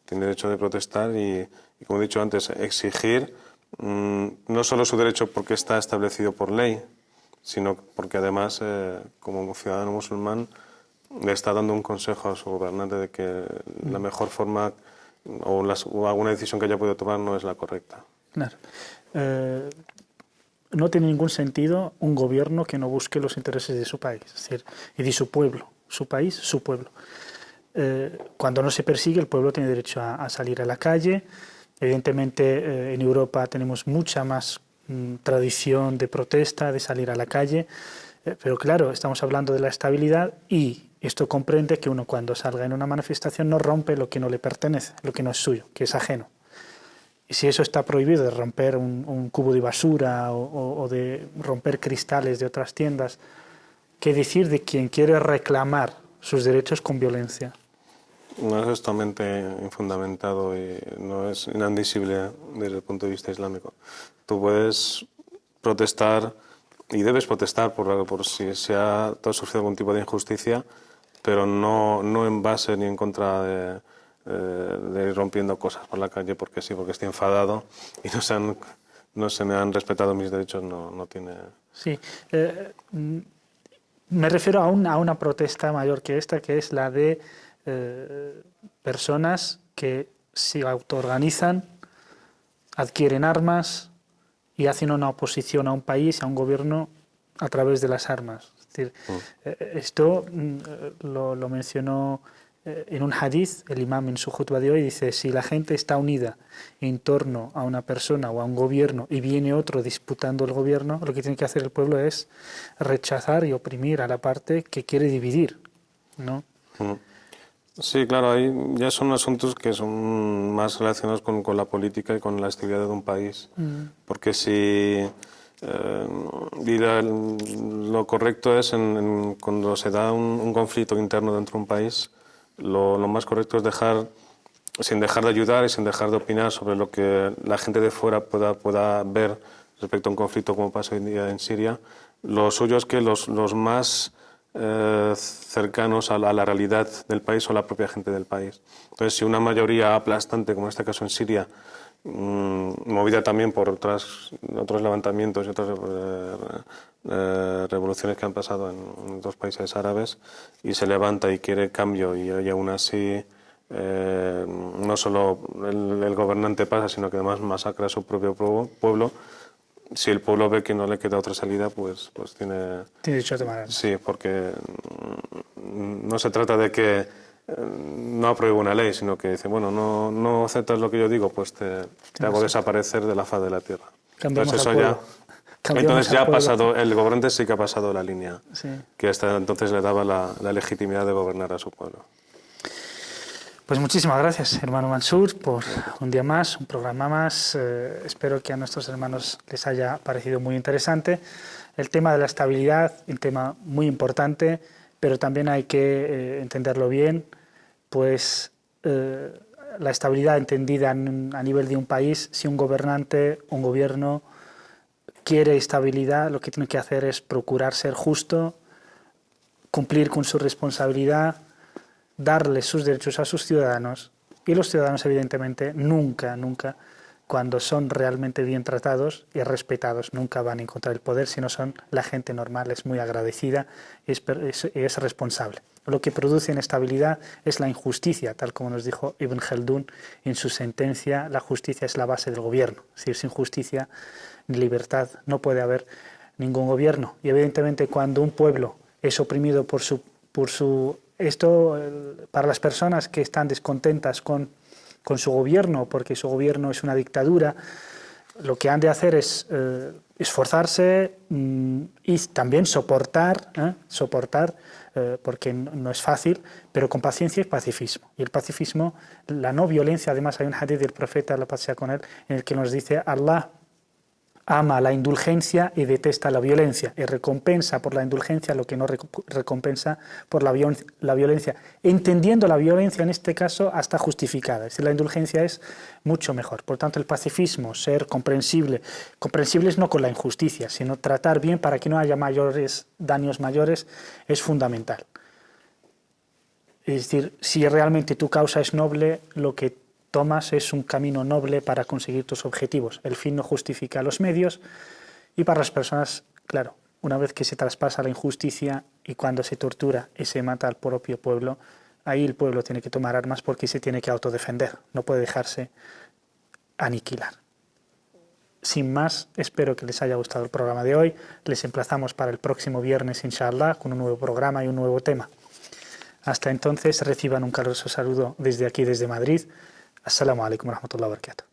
tiene derecho de protestar y como he dicho antes, exigir no solo su derecho porque está establecido por ley, sino porque además, como ciudadano musulmán, le está dando un consejo a su gobernante de que la mejor forma o alguna decisión que haya podido tomar no es la correcta. Claro. No tiene ningún sentido un gobierno que no busque los intereses de su país, es decir, y de su pueblo, su país, su pueblo. Cuando no se persigue, el pueblo tiene derecho a salir a la calle. Evidentemente, en Europa tenemos mucha más tradición de protesta, de salir a la calle, pero claro, estamos hablando de la estabilidad y esto comprende que uno cuando salga en una manifestación no rompe lo que no le pertenece, lo que no es suyo, que es ajeno. Y si eso está prohibido, de romper un cubo de basura o de romper cristales de otras tiendas, ¿qué decir de quien quiere reclamar sus derechos con violencia? No, eso es totalmente infundamentado y no es inadmisible desde el punto de vista islámico. Tú puedes protestar y debes protestar por si se ha sufrido algún tipo de injusticia, pero no en base ni en contra de ir rompiendo cosas por la calle porque sí, porque estoy enfadado y no se me han respetado mis derechos, no tiene... Sí, me refiero a una protesta mayor que esta, que es la de personas que se autoorganizan, adquieren armas y hacen una oposición a un país, a un gobierno, a través de las armas. Es decir, esto lo mencionó en un hadith, el imam en su khutbah de hoy dice, si la gente está unida en torno a una persona o a un gobierno y viene otro disputando el gobierno, lo que tiene que hacer el pueblo es rechazar y oprimir a la parte que quiere dividir, ¿no? Sí, claro, ahí ya son asuntos que son más relacionados con la política y con la estabilidad de un país. Porque si lo correcto es cuando se da un conflicto interno dentro de un país, lo más correcto es sin dejar de ayudar y sin dejar de opinar sobre lo que la gente de fuera pueda ver respecto a un conflicto como pasa hoy en día en Siria. Lo suyo es que los más cercanos a la realidad del país o la propia gente del país. Entonces, si una mayoría aplastante, como en este caso en Siria, movida también por otros levantamientos y otras revoluciones que han pasado en otros países árabes, y se levanta y quiere cambio y aún así no solo el gobernante pasa, sino que además masacra a su propio pueblo, si el pueblo ve que no le queda otra salida, pues tiene... Tiene derecho a tomar armas. Sí, porque no se trata de que no apruebe una ley, sino que dice, bueno, no aceptas lo que yo digo, pues te hago desaparecer de la faz de la tierra. Cambiamos Entonces, al pueblo. entonces ya ha pasado, el gobernante sí que ha pasado la línea, Sí. que hasta entonces le daba la legitimidad de gobernar a su pueblo. Pues muchísimas gracias, hermano Mansur, por un día más, un programa más. Espero que a nuestros hermanos les haya parecido muy interesante. El tema de la estabilidad, un tema muy importante, pero también hay que entenderlo bien, pues la estabilidad entendida a nivel de un país, si un gobernante, un gobierno quiere estabilidad, lo que tiene que hacer es procurar ser justo, cumplir con su responsabilidad, darle sus derechos a sus ciudadanos, y los ciudadanos evidentemente nunca, cuando son realmente bien tratados y respetados, nunca van a encontrar el poder, sino son la gente normal, es muy agradecida y es responsable. Lo que produce inestabilidad es la injusticia, tal como nos dijo Ibn Khaldun en su sentencia, la justicia es la base del gobierno, es decir, sin justicia ni libertad no puede haber ningún gobierno. Y evidentemente cuando un pueblo es oprimido esto, para las personas que están descontentas con su gobierno, porque su gobierno es una dictadura, lo que han de hacer es esforzarse y también soportar, porque no es fácil, pero con paciencia y pacifismo. Y el pacifismo, la no violencia, además hay un hadith del profeta, la paz sea con él, en el que nos dice, Allah ama la indulgencia y detesta la violencia, y recompensa por la indulgencia lo que no recompensa por la violencia, entendiendo la violencia en este caso hasta justificada. Es decir, la indulgencia es mucho mejor. Por tanto, el pacifismo, ser comprensibles no con la injusticia, sino tratar bien para que no haya daños mayores, es fundamental. Es decir, si realmente tu causa es noble, lo que tomas es un camino noble para conseguir tus objetivos. El fin no justifica los medios y para las personas, claro, una vez que se traspasa la injusticia y cuando se tortura y se mata al propio pueblo, ahí el pueblo tiene que tomar armas porque se tiene que autodefender, no puede dejarse aniquilar. Sin más, espero que les haya gustado el programa de hoy. Les emplazamos para el próximo viernes, inshallah, con un nuevo programa y un nuevo tema. Hasta entonces, reciban un caluroso saludo desde aquí, desde Madrid. Assalamu alaikum wa rahmatullahi wa barakatuh.